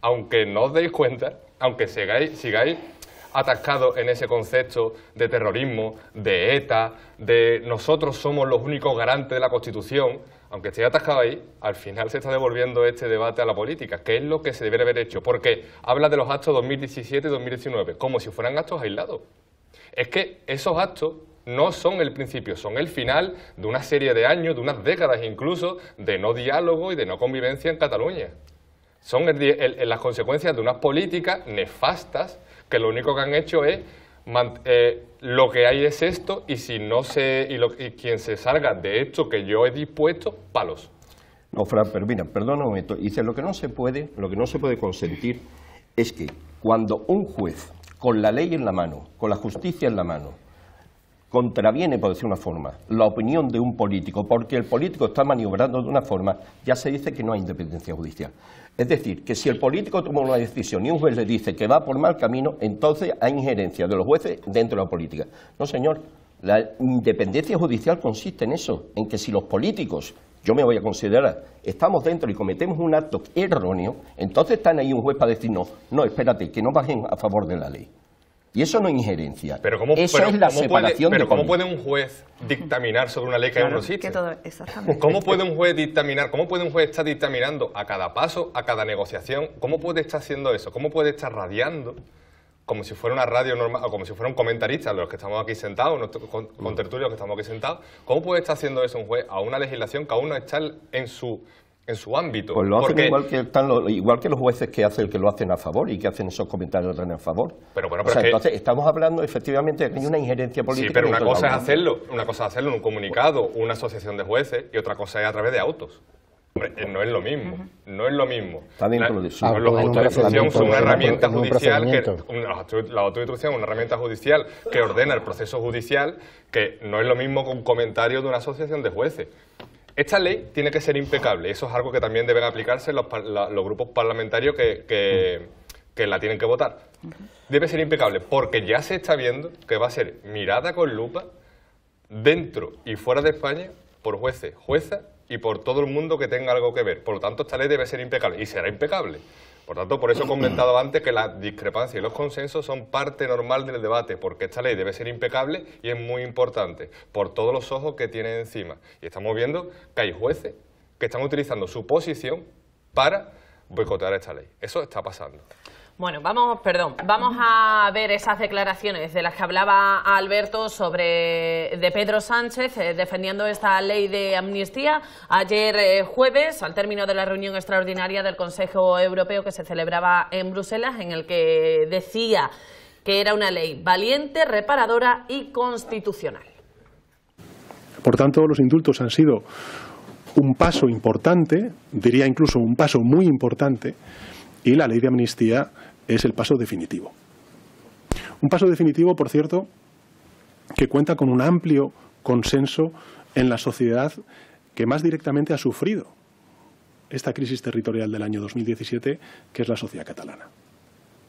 aunque no os deis cuenta, aunque sigáis atascados en ese concepto de terrorismo, de ETA, de nosotros somos los únicos garantes de la Constitución. Aunque esté atascado ahí, al final se está devolviendo este debate a la política, que es lo que se debería haber hecho, porque habla de los actos 2017 y 2019, como si fueran actos aislados. Es que esos actos no son el principio, son el final de una serie de años, de unas décadas incluso, de no diálogo y de no convivencia en Cataluña. Son las consecuencias de unas políticas nefastas que lo único que han hecho es lo que hay es esto, y y quien se salga de esto que yo he dispuesto, palos. No, Fran, pero mira, perdona un momento. Dice, lo que no se puede consentir es que cuando un juez, con la ley en la mano, con la justicia en la mano, contraviene, por decir una forma, la opinión de un político, porque el político está maniobrando de una forma, ya se dice que no hay independencia judicial. Es decir, que si el político toma una decisión y un juez le dice que va por mal camino, entonces hay injerencia de los jueces dentro de la política. No, señor, la independencia judicial consiste en eso, en que si los políticos, yo me voy a considerar, estamos dentro y cometemos un acto erróneo, entonces están ahí un juez para decir, no, espérate, que no bajen a favor de la ley. Y eso no es injerencia. Eso es la separación de poderes. Pero ¿cómo puede un juez dictaminar sobre una ley que aún no existe? Exactamente. ¿Cómo puede un juez dictaminar? ¿Cómo puede un juez estar dictaminando a cada paso, a cada negociación? ¿Cómo puede estar haciendo eso? ¿Cómo puede estar radiando como si fuera una radio normal o como si fuera un comentarista, los que estamos aquí sentados, con tertulios que estamos aquí sentados? ¿Cómo puede estar haciendo eso un juez a una legislación que aún no está en su ámbito? Pues lo hacen igual que los jueces que lo hacen a favor y que hacen esos comentarios a favor. Entonces estamos hablando efectivamente de que hay una injerencia política. Sí, pero una cosa es hacerlo en un comunicado, una asociación de jueces, y otra cosa es a través de autos. Hombre, no es lo mismo, no es lo mismo. Está dentro de eso. La autodestrucción es una herramienta judicial, la autodestrucción es una herramienta judicial que ordena el proceso judicial, que no es lo mismo que un comentario de una asociación de jueces. Esta ley tiene que ser impecable, eso es algo que también deben aplicarse los grupos parlamentarios que la tienen que votar. Debe ser impecable, porque ya se está viendo que va a ser mirada con lupa dentro y fuera de España por jueces, juezas y por todo el mundo que tenga algo que ver. Por lo tanto, esta ley debe ser impecable y será impecable. Por tanto, por eso he comentado antes que las discrepancias y los consensos son parte normal del debate, porque esta ley debe ser impecable y es muy importante por todos los ojos que tiene encima. Y estamos viendo que hay jueces que están utilizando su posición para boicotear esta ley. Eso está pasando. Bueno, vamos a ver esas declaraciones de las que hablaba Alberto de Pedro Sánchez defendiendo esta ley de amnistía. Ayer jueves, al término de la reunión extraordinaria del Consejo Europeo que se celebraba en Bruselas, en el que decía que era una ley valiente, reparadora y constitucional. Por tanto, los indultos han sido un paso importante, diría incluso un paso muy importante, y la ley de amnistía es el paso definitivo. Un paso definitivo, por cierto, que cuenta con un amplio consenso en la sociedad que más directamente ha sufrido esta crisis territorial del año 2017, que es la sociedad catalana.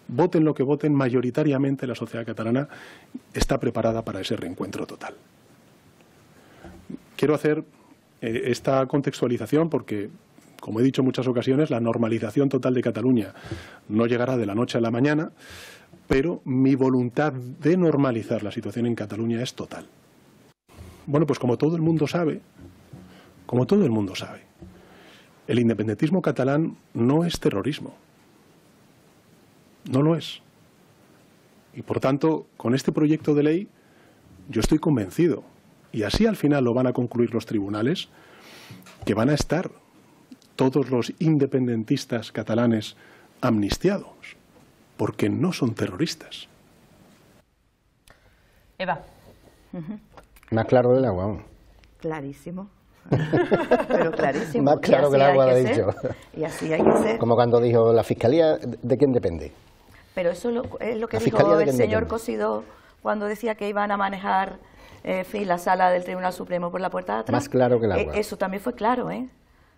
Voten lo que voten, mayoritariamente la sociedad catalana está preparada para ese reencuentro total. Quiero hacer esta contextualización porque, como he dicho en muchas ocasiones, la normalización total de Cataluña no llegará de la noche a la mañana, pero mi voluntad de normalizar la situación en Cataluña es total. Bueno, pues como todo el mundo sabe, el independentismo catalán no es terrorismo. No lo es. Y por tanto, con este proyecto de ley, yo estoy convencido, y así al final lo van a concluir los tribunales, que van a estar todos los independentistas catalanes amnistiados, porque no son terroristas. Eva. Más claro del agua, ¿no? Clarísimo. Pero clarísimo. Más claro que el agua, lo ha dicho. Y así hay que ser. Como cuando dijo, ¿la Fiscalía de quién depende? Pero eso es lo que dijo el señor Cosidó cuando decía que iban a manejar la sala del Tribunal Supremo por la puerta de atrás. Más claro que el agua. Eso también fue claro, ¿eh?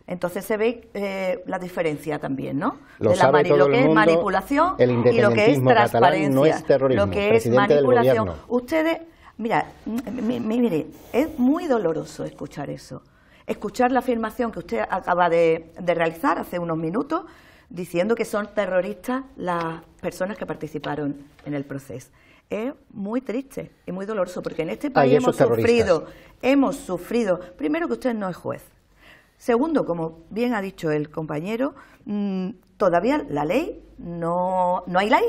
Entonces se ve la diferencia también, ¿no? Lo de sabe todo lo que el mundo, es manipulación el y lo que es transparencia. No es terrorismo, lo que es manipulación. Ustedes, mire, es muy doloroso escuchar eso. Escuchar la afirmación que usted acaba de realizar hace unos minutos, diciendo que son terroristas las personas que participaron en el proceso. Es muy triste y muy doloroso, porque en este país hemos sufrido, primero que usted no es juez. Segundo, como bien ha dicho el compañero, todavía la ley, no hay ley.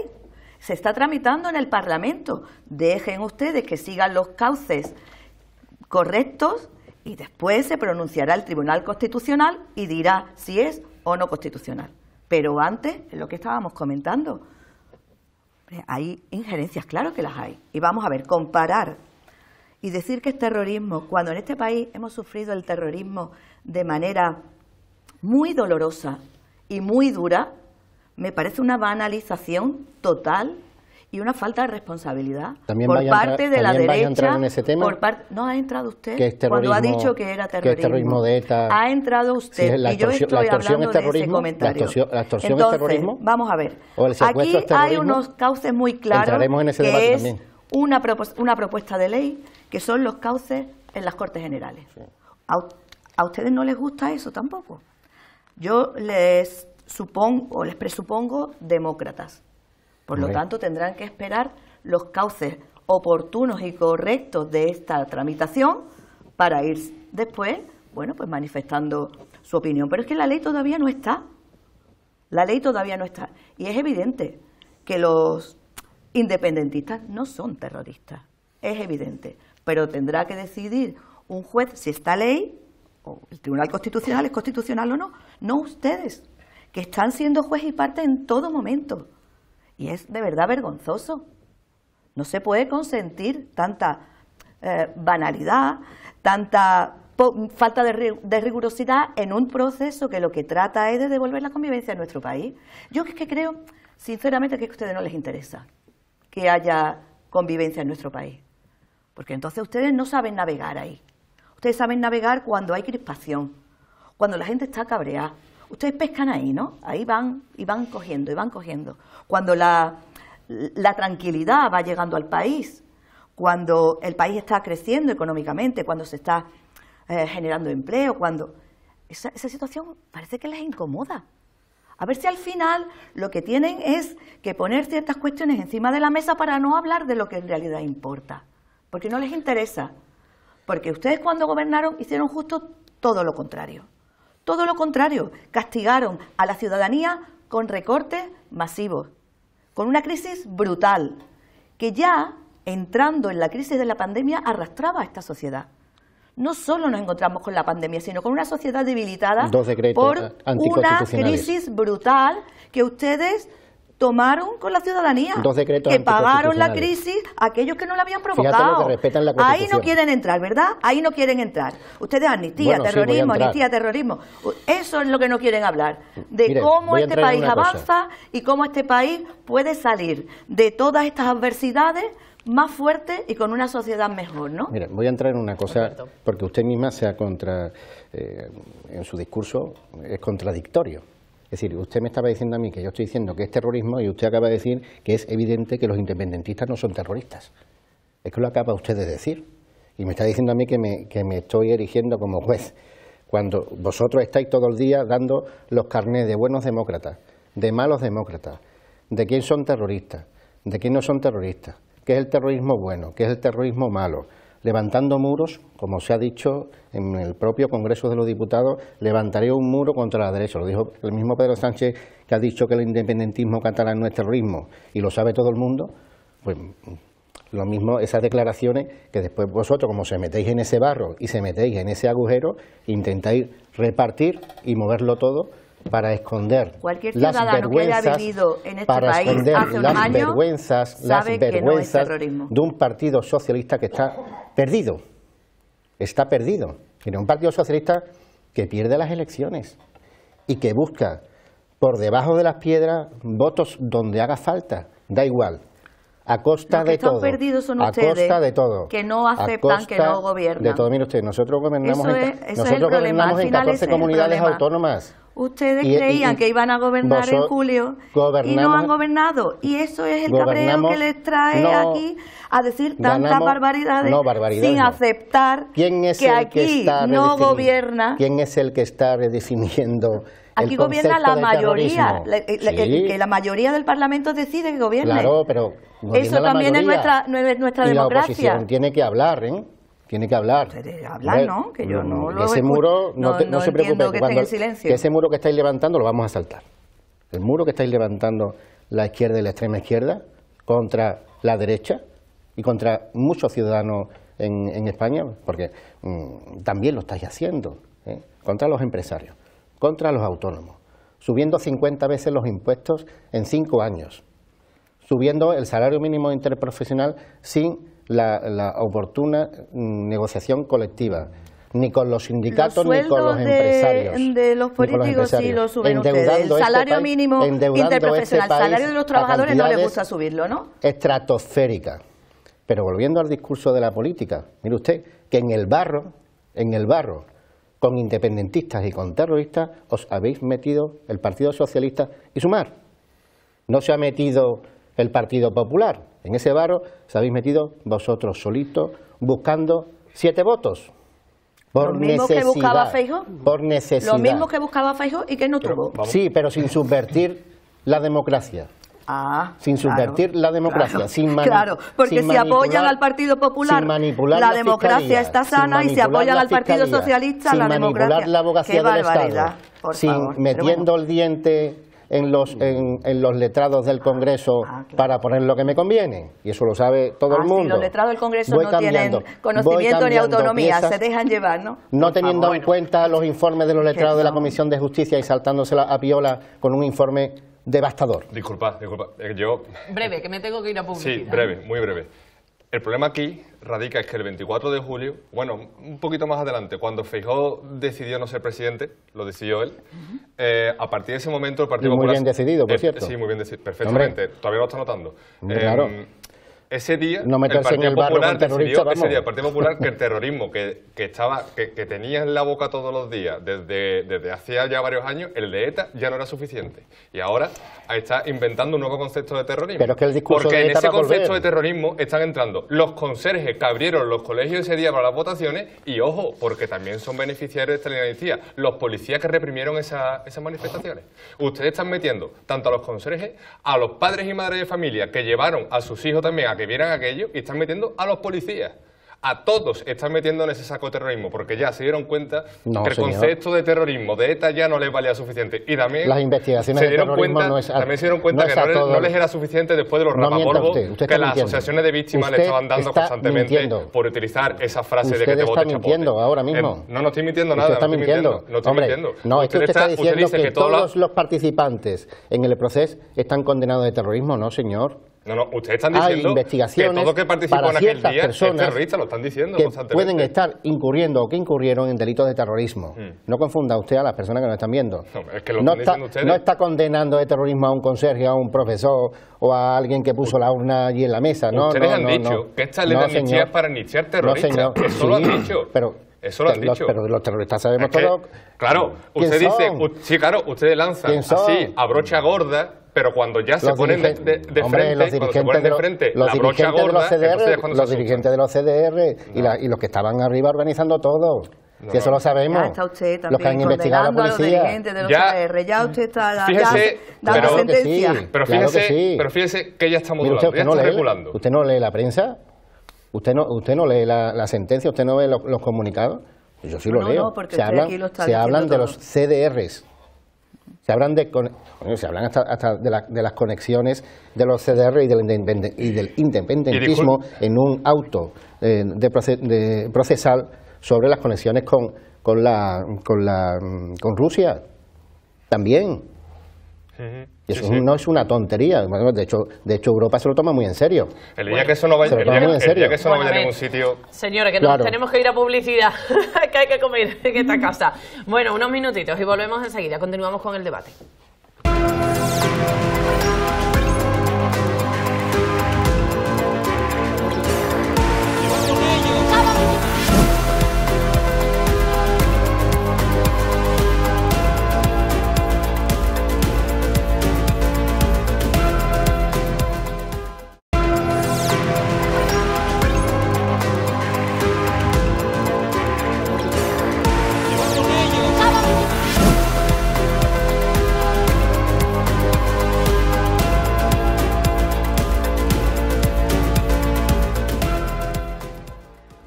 Se está tramitando en el Parlamento. Dejen ustedes que sigan los cauces correctos y después se pronunciará el Tribunal Constitucional y dirá si es o no constitucional. Pero antes, es lo que estábamos comentando, hay injerencias, claro que las hay. Y vamos a ver, comparar y decir que es terrorismo, cuando en este país hemos sufrido el terrorismo de manera muy dolorosa y muy dura, me parece una banalización total y una falta de responsabilidad por parte de la derecha. No ha entrado usted cuando ha dicho que era terrorismo. De ETA, ha entrado usted y yo estoy hablando de ese comentario. ¿La extorsión es terrorismo? Vamos a ver. Aquí hay unos cauces muy claros en ese debate que es también. Una propuesta de ley que son los cauces en las Cortes Generales. Sí. ¿A ustedes no les gusta eso tampoco? Yo les presupongo demócratas. Por lo tanto, tendrán que esperar los cauces oportunos y correctos de esta tramitación para ir después, bueno, pues manifestando su opinión. Pero es que la ley todavía no está. La ley todavía no está. Y es evidente que los independentistas no son terroristas. Es evidente. Pero tendrá que decidir un juez si esta ley, o el Tribunal Constitucional, es constitucional o no. No ustedes, que están siendo juez y parte en todo momento. Y es de verdad vergonzoso. No se puede consentir tanta banalidad, tanta falta de rigurosidad en un proceso que lo que trata es de devolver la convivencia a nuestro país. Yo es que creo, sinceramente, que a ustedes no les interesa que haya convivencia en nuestro país, porque entonces ustedes no saben navegar ahí. Ustedes saben navegar cuando hay crispación, cuando la gente está cabreada. Ustedes pescan ahí, ¿no? Ahí van y van cogiendo y van cogiendo. Cuando la tranquilidad va llegando al país, cuando el país está creciendo económicamente, cuando se está generando empleo, cuando esa situación parece que les incomoda. A ver si al final lo que tienen es que poner ciertas cuestiones encima de la mesa para no hablar de lo que en realidad importa, porque no les interesa. Porque ustedes cuando gobernaron hicieron justo todo lo contrario. Todo lo contrario, castigaron a la ciudadanía con recortes masivos, con una crisis brutal, que ya entrando en la crisis de la pandemia arrastraba a esta sociedad. No solo nos encontramos con la pandemia, sino con una sociedad debilitada por una crisis brutal que ustedes tomaron con la ciudadanía, que pagaron la crisis a aquellos que no la habían provocado. Ahí no quieren entrar, ¿verdad? Ahí no quieren entrar. Ustedes amnistía, terrorismo, amnistía, terrorismo. Eso es lo que no quieren hablar. De cómo este país avanza y cómo este país puede salir de todas estas adversidades más fuerte y con una sociedad mejor, ¿no? Mira, voy a entrar en una cosa, porque usted misma en su discurso es contradictorio. Es decir, usted me estaba diciendo a mí que yo estoy diciendo que es terrorismo y usted acaba de decir que es evidente que los independentistas no son terroristas. Es que lo acaba usted de decir. Y me está diciendo a mí que me estoy erigiendo como juez, cuando vosotros estáis todo el día dando los carnés de buenos demócratas, de malos demócratas, de quién son terroristas, de quién no son terroristas, qué es el terrorismo bueno, qué es el terrorismo malo, levantando muros, como se ha dicho en el propio Congreso de los Diputados, levantaré un muro contra la derecha. Lo dijo el mismo Pedro Sánchez, que ha dicho que el independentismo catalán no es terrorismo, y lo sabe todo el mundo. Pues lo mismo, esas declaraciones que después vosotros, como se metéis en ese barro y se metéis en ese agujero, intentáis repartir y moverlo todo para esconder cualquier ciudadano que haya vivido en este país hace unos años sabe que no es terrorismo. De un partido socialista que está perdido. Está perdido. Tiene un partido socialista que pierde las elecciones y que busca por debajo de las piedras votos donde haga falta. Da igual. A costa de todo. Los que están perdidos son ustedes, que no aceptan, que no gobiernan. De todo. Mire usted, nosotros gobernamos en 14 comunidades autónomas. Ustedes creían que iban a gobernar en julio y no han gobernado. Y eso es el cabreo que les trae aquí a decir tantas barbaridades sin aceptar que aquí no gobierna. ¿Quién es el que está redefiniendo? Aquí gobierna la mayoría, que la mayoría del Parlamento decide que gobierne. Claro, pero eso también es nuestra democracia. La oposición tiene que hablar, ¿eh? Tiene que hablar. Hablar, ¿no? Que yo no lo ese muro, no se preocupe, que ese muro que estáis levantando lo vamos a saltar. El muro que estáis levantando la izquierda y la extrema izquierda contra la derecha y contra muchos ciudadanos en España, porque también lo estáis haciendo, contra los empresarios, contra los autónomos, subiendo 50 veces los impuestos en 5 años, subiendo el salario mínimo interprofesional sin la oportuna negociación colectiva, ni con los sindicatos ni con los empresarios. De los políticos sí lo suben ustedes. El salario mínimo interprofesional, el salario de los trabajadores no les gusta subirlo, ¿no? Estratosférica. Pero volviendo al discurso de la política, mire usted que en el barro, con independentistas y con terroristas, os habéis metido el Partido Socialista y Sumar. No se ha metido el Partido Popular. En ese barro se habéis metido vosotros solitos buscando 7 votos. Por necesidad. Que buscaba Feijóo. Por necesidad. Lo mismo que buscaba Feijóo y que no tuvo. Sí, pero sin subvertir la democracia. Sin subvertir la democracia, claro, porque si apoyan al Partido Popular, la democracia está sana, y si apoyan al Partido Socialista, la democracia. Sin manipular la abogacía del Estado, metiendo el diente en los letrados del Congreso para poner lo que me conviene, y eso lo sabe todo el mundo. Sí, los letrados del Congreso no tienen conocimiento ni autonomía, se dejan llevar, ¿no? No teniendo en cuenta los informes de los letrados de la Comisión de Justicia y saltándosela a piola con un informe devastador. Disculpa, yo... Breve, que me tengo que ir a publicidad. Sí, breve, muy breve. El problema aquí radica es que el 24 de julio, bueno, un poquito más adelante, cuando Feijóo decidió no ser presidente, lo decidió él, a partir de ese momento el Partido Popular... Muy bien decidido, por cierto. Sí, muy bien decidido, perfectamente, Hombre. todavía lo está notando. Claro. Ese día, No meterse el Partido en el barro Popular con terroristas, decidió, vamos. ese día, el Partido Popular, que el terrorismo que tenía en la boca todos los días desde hacía ya varios años, el de ETA ya no era suficiente. Y ahora está inventando un nuevo concepto de terrorismo. Pero es que el discurso porque de en ETA ese va a volver. concepto de terrorismo están entrando los conserjes que abrieron los colegios ese día para las votaciones y, ojo, porque también son beneficiarios de esta ley de amnistía, los policías que reprimieron esas manifestaciones. Ustedes están metiendo tanto a los conserjes, a los padres y madres de familia que llevaron a sus hijos también a que vieran aquello y están metiendo a los policías. A todos están metiendo en ese saco de terrorismo porque ya se dieron cuenta No, que el señor. concepto de terrorismo de ETA ya no les valía suficiente. Y también Las investigaciones se de dieron terrorismo cuenta, no es a- también se dieron cuenta no que es a no todos. les era suficiente después de los No mienta rapapolvos usted está que las mintiendo. asociaciones de víctimas le Usted estaban dando está constantemente mintiendo. por utilizar esa frase de Usted que te está vote chapote. mintiendo ahora mismo. No estoy mintiendo nada. Usted está no estoy mintiendo. No estoy Hombre, mintiendo. no, es que usted está diciendo dice que todas las- todos los participantes en el proceso están condenados de terrorismo. No, señor. No, ustedes están Hay diciendo que investigaciones todo que participó para en aquel ciertas día es personas terrorista, lo están diciendo que constantemente. pueden estar incurriendo o que incurrieron en delitos de terrorismo. No confunda usted a las personas que nos están viendo. No, es que lo no están diciendo ustedes. no está condenando de terrorismo a un conserje, a un profesor o a alguien que puso la urna allí en la mesa. No, Ustedes no, han no, dicho no. que esta ley No, de amnistía señor. es para amnistiar terroristas. No, señor. Eso lo han Sí, dicho. Pero, eso lo han dicho. Pero los terroristas sabemos Es que, todo. claro, ¿Quién usted dice, son? sí, claro, ustedes lanzan ¿Quién son? así a brocha gorda, pero cuando ya se Los ponen de dirigentes- hombre, frente, los cuando se dirigentes ponen de de frente los la brocha dirigentes de gorda, los CDR, entonces es cuando se los dirigentes de los CDR y los que estaban arriba organizando todo. Si eso lo sabemos. Ya está usted Los que han también investigado a la condenando a los policía. dirigentes de los Ya. CDR. Ya usted está Fíjese, dando pero- sentencia. Sí. Pero Claro fíjese, que sí. pero fíjese que ya está Mire modulando, usted, ya no está lee, regulando. usted no lee la prensa, usted no lee la sentencia, usted no ve los comunicados. Yo sí lo No, leo. no, porque se usted hablan, aquí lo está se hablan de diciendo los CDRs. Se hablan se hablan hasta de las conexiones de los CDR y del independentismo en un auto procesal sobre las conexiones con Rusia. También. Y eso Sí. no es una tontería. Bueno, de hecho, Europa se lo toma muy en serio. El día que eso no vaya, se lo toman en serio. a Bueno, a ver. ningún sitio. Señores, que Claro. nos tenemos que ir a publicidad, que hay que comer en esta casa. Bueno, unos minutitos y volvemos enseguida. Continuamos con el debate.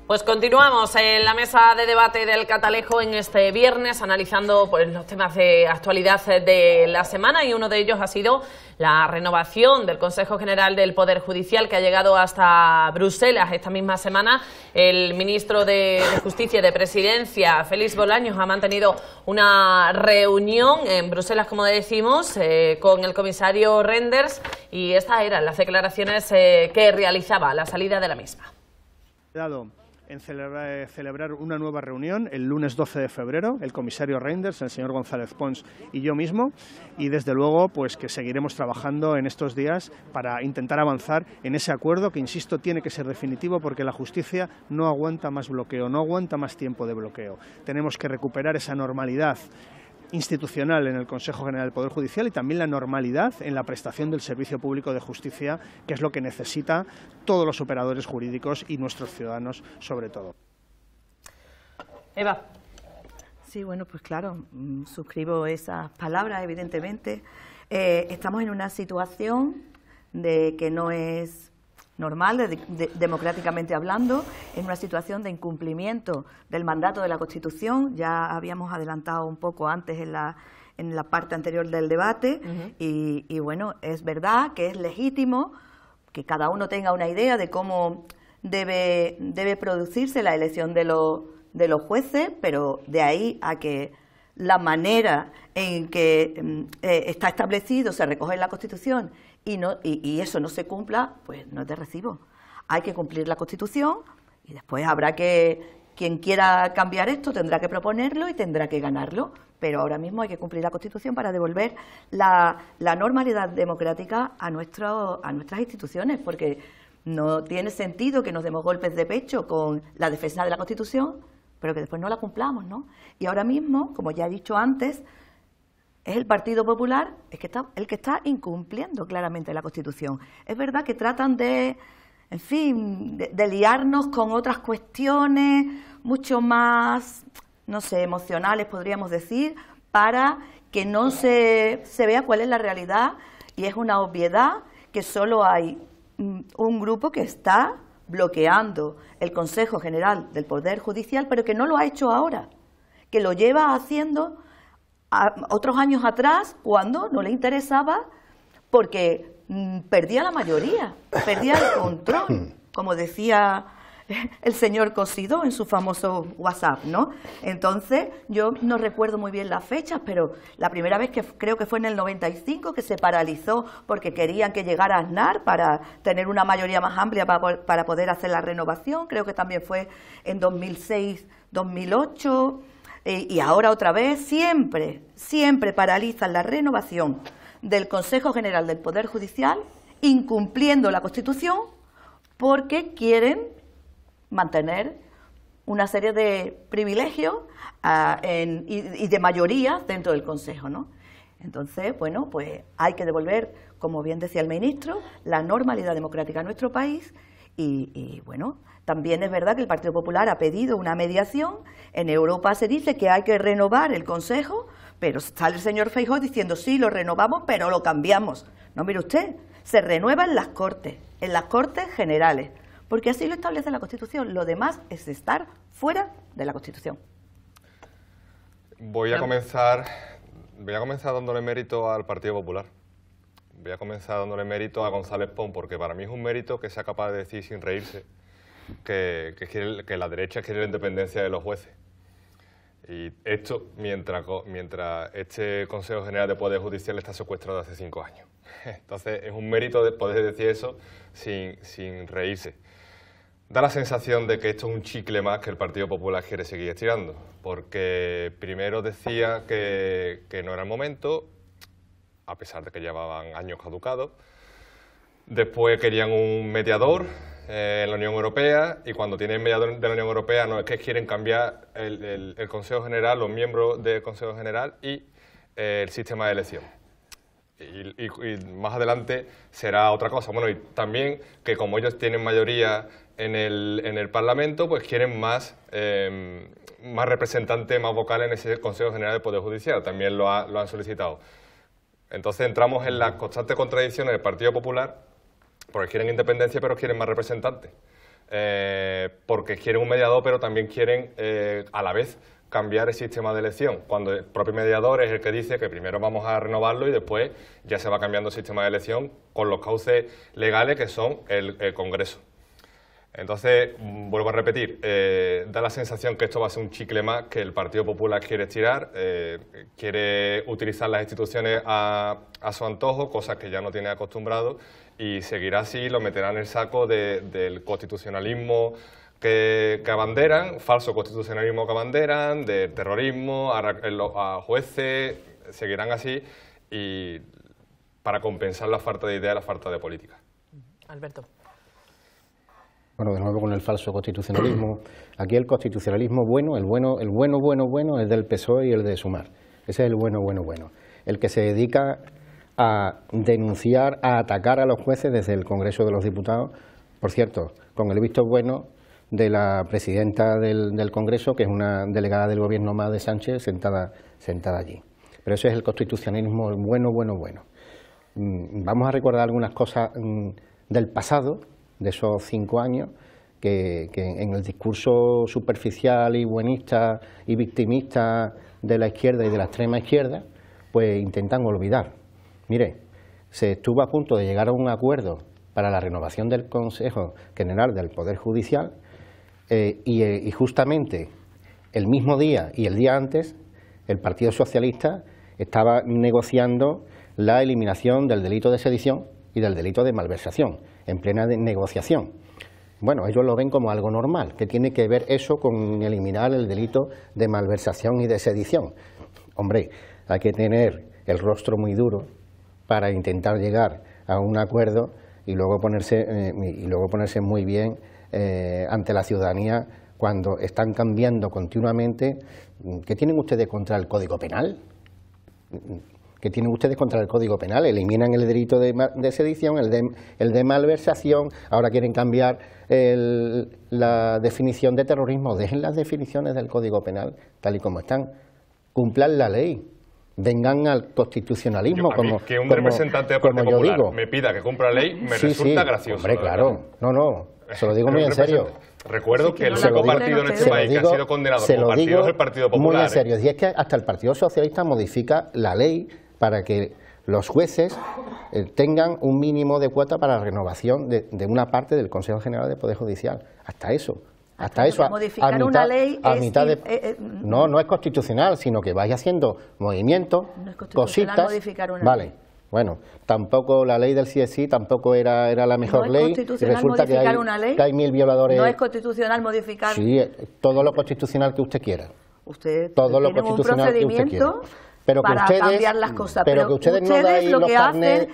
Pues continuamos en la mesa de debate del Catalejo en este viernes, analizando pues, los temas de actualidad de la semana, y uno de ellos ha sido la renovación del Consejo General del Poder Judicial, que ha llegado hasta Bruselas esta misma semana. El ministro de Justicia y de Presidencia, Félix Bolaños, ha mantenido una reunión en Bruselas, como decimos, con el comisario Reynders, y estas eran las declaraciones que realizaba a la salida de la misma. En celebrar una nueva reunión el lunes 12 de febrero, el comisario Reynders, el señor González Pons y yo mismo, y desde luego pues que seguiremos trabajando en estos días para intentar avanzar en ese acuerdo que, insisto, tiene que ser definitivo, porque la justicia no aguanta más bloqueo, no aguanta más tiempo de bloqueo. Tenemos que recuperar esa normalidad institucional en el Consejo General del Poder Judicial y también la normalidad en la prestación del servicio público de justicia, que es lo que necesitan todos los operadores jurídicos y nuestros ciudadanos sobre todo. Eva. Sí, bueno, pues claro, suscribo esas palabras, evidentemente. Estamos en una situación de que no es normal, democráticamente hablando, en una situación de incumplimiento del mandato de la Constitución. Ya habíamos adelantado un poco antes en la parte anterior del debate, y bueno, es verdad que es legítimo que cada uno tenga una idea de cómo debe producirse la elección de los jueces, pero de ahí a que la manera en que está establecido se recoge en la Constitución y eso no se cumpla, pues no es de recibo. Hay que cumplir la Constitución Y después habrá quien quiera cambiar esto tendrá que proponerlo y tendrá que ganarlo. Pero ahora mismo hay que cumplir la Constitución para devolver la normalidad democrática a nuestras instituciones, porque no tiene sentido que nos demos golpes de pecho con la defensa de la Constitución, pero que después no la cumplamos, ¿no? Y ahora mismo, como ya he dicho antes, es el Partido Popular el que está incumpliendo claramente la Constitución. Es verdad que tratan de liarnos con otras cuestiones mucho más, no sé, emocionales, podríamos decir, para que no se vea cuál es la realidad, y es una obviedad que solo hay un grupo que está bloqueando el Consejo General del Poder Judicial, pero que no lo ha hecho ahora, que lo lleva haciendo otros años atrás, cuando no le interesaba, porque perdía la mayoría, perdía el control, como decía el señor Cosidó en su famoso WhatsApp, ¿no? Entonces, yo no recuerdo muy bien las fechas, pero la primera vez que creo que fue en el 95 que se paralizó porque querían que llegara Aznar para tener una mayoría más amplia para poder hacer la renovación. Creo que también fue en 2006, 2008 y ahora otra vez. Siempre paralizan la renovación del Consejo General del Poder Judicial, incumpliendo la Constitución, porque quieren mantener una serie de privilegios y de mayorías dentro del Consejo, ¿no? Entonces, bueno, pues hay que devolver, como bien decía el ministro, la normalidad democrática a nuestro país y bueno, también es verdad que el Partido Popular ha pedido una mediación. En Europa se dice que hay que renovar el Consejo, pero sale el señor Feijóo diciendo sí, lo renovamos, pero lo cambiamos. No, mire usted, se renueva en las Cortes Generales, porque así lo establece la Constitución. Lo demás es estar fuera de la Constitución. Voy a comenzar dándole mérito al Partido Popular. Voy a comenzar dándole mérito a González Pons, porque para mí es un mérito que sea capaz de decir sin reírse que la derecha quiere la independencia de los jueces. Y esto mientras este Consejo General de Poder Judicial está secuestrado hace 5 años. Entonces es un mérito de poder decir eso sin reírse. Da la sensación de que esto es un chicle más que el Partido Popular quiere seguir estirando, porque primero decía que no era el momento, a pesar de que llevaban años caducados. Después querían un mediador en la Unión Europea, y cuando tienen mediador de la Unión Europea no es que quieren cambiar el Consejo General, los miembros del Consejo General y el sistema de elección. Y más adelante será otra cosa. Bueno, y también que como ellos tienen mayoría en el Parlamento, pues quieren más representantes, más vocales en ese Consejo General del Poder Judicial. También lo han solicitado. Entonces entramos en las constantes contradicciones del Partido Popular, porque quieren independencia pero quieren más representantes. Porque quieren un mediador pero también quieren a la vez cambiar el sistema de elección, cuando el propio mediador es el que dice que primero vamos a renovarlo y después ya se va cambiando el sistema de elección con los cauces legales que son el Congreso. Entonces, vuelvo a repetir, da la sensación que esto va a ser un chicle más que el Partido Popular quiere estirar, quiere utilizar las instituciones a su antojo, cosas que ya no tiene acostumbrado, y seguirá así, lo meterá en el saco del constitucionalismo que abanderan, falso constitucionalismo que abanderan, de terrorismo, a jueces, seguirán así, y para compensar la falta de idea, la falta de política. Alberto. Bueno, de nuevo con el falso constitucionalismo. Aquí el constitucionalismo bueno, el bueno es del PSOE y el de Sumar. Ese es el bueno. El que se dedica a denunciar, a atacar a los jueces desde el Congreso de los Diputados, por cierto, con el visto bueno de la presidenta del Congreso, que es una delegada del Gobierno más de Sánchez, sentada allí. Pero ese es el constitucionalismo bueno. Vamos a recordar algunas cosas del pasado, de esos 5 años, que en el discurso superficial y buenista y victimista de la izquierda y de la extrema izquierda, pues intentan olvidar. Mire, se estuvo a punto de llegar a un acuerdo para la renovación del Consejo General del Poder Judicial y justamente el mismo día y el día antes el Partido Socialista estaba negociando la eliminación del delito de sedición y del delito de malversación, en plena negociación. Bueno, ellos lo ven como algo normal, que tiene que ver eso con eliminar el delito de malversación y de sedición. Hombre, hay que tener el rostro muy duro para intentar llegar a un acuerdo y luego ponerse muy bien ante la ciudadanía cuando están cambiando continuamente. ¿Qué tienen ustedes contra el Código Penal? ¿Qué tienen ustedes contra el Código Penal? Eliminan el delito de sedición, el de malversación, ahora quieren cambiar la definición de terrorismo. Dejen las definiciones del Código Penal tal y como están, cumplan la ley. Vengan al constitucionalismo. Que un representante del Partido Popular me pida que cumpla la ley me resulta gracioso. Hombre, claro, se lo digo muy en serio. Recuerdo que el único partido en este país que ha sido condenado como partido es el Partido Popular. Muy en serio, y es que hasta el Partido Socialista modifica la ley para que los jueces tengan un mínimo de cuota para la renovación de una parte del Consejo General del Poder Judicial. Hasta eso. Modificar una ley no es constitucional, sino que vaya haciendo movimientos, cositas. Modificar una vale. ley. Bueno, tampoco la ley del CSI tampoco era la mejor ley. ¿No es constitucional modificar una ley? Que hay 1000 violadores. ¿No es constitucional modificar? Sí, todo lo constitucional que usted quiera. Usted todo lo tiene constitucional un procedimiento para cambiar las cosas. Pero que ustedes no dan los carnets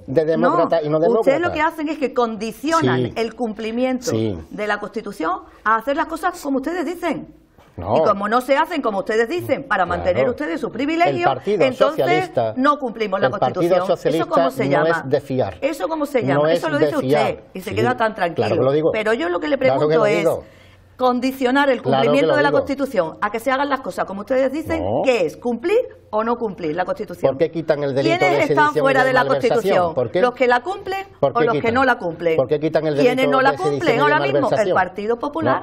de demócrata y no demócrata. Ustedes lo que hacen es que condicionan el cumplimiento de la Constitución a hacer las cosas como ustedes dicen. No. Y como no se hacen como ustedes dicen, para mantener ustedes su privilegio, entonces no cumplimos la Constitución. ¿Eso cómo se llama? No es de fiar. ¿Eso cómo se llama? Eso lo dice usted y se queda tan tranquilo. Claro que lo digo. Pero yo lo que le pregunto es condicionar el cumplimiento de la Constitución a que se hagan las cosas como ustedes dicen, ¿qué es? ¿Cumplir o no cumplir la Constitución? ¿Por qué quitan el delito de sedición? ¿Quiénes están fuera de la Constitución? ¿Los que la cumplen o los que no la cumplen? ¿Por qué quitan el delito de sedición? ¿Quiénes no la cumplen ahora mismo? El Partido Popular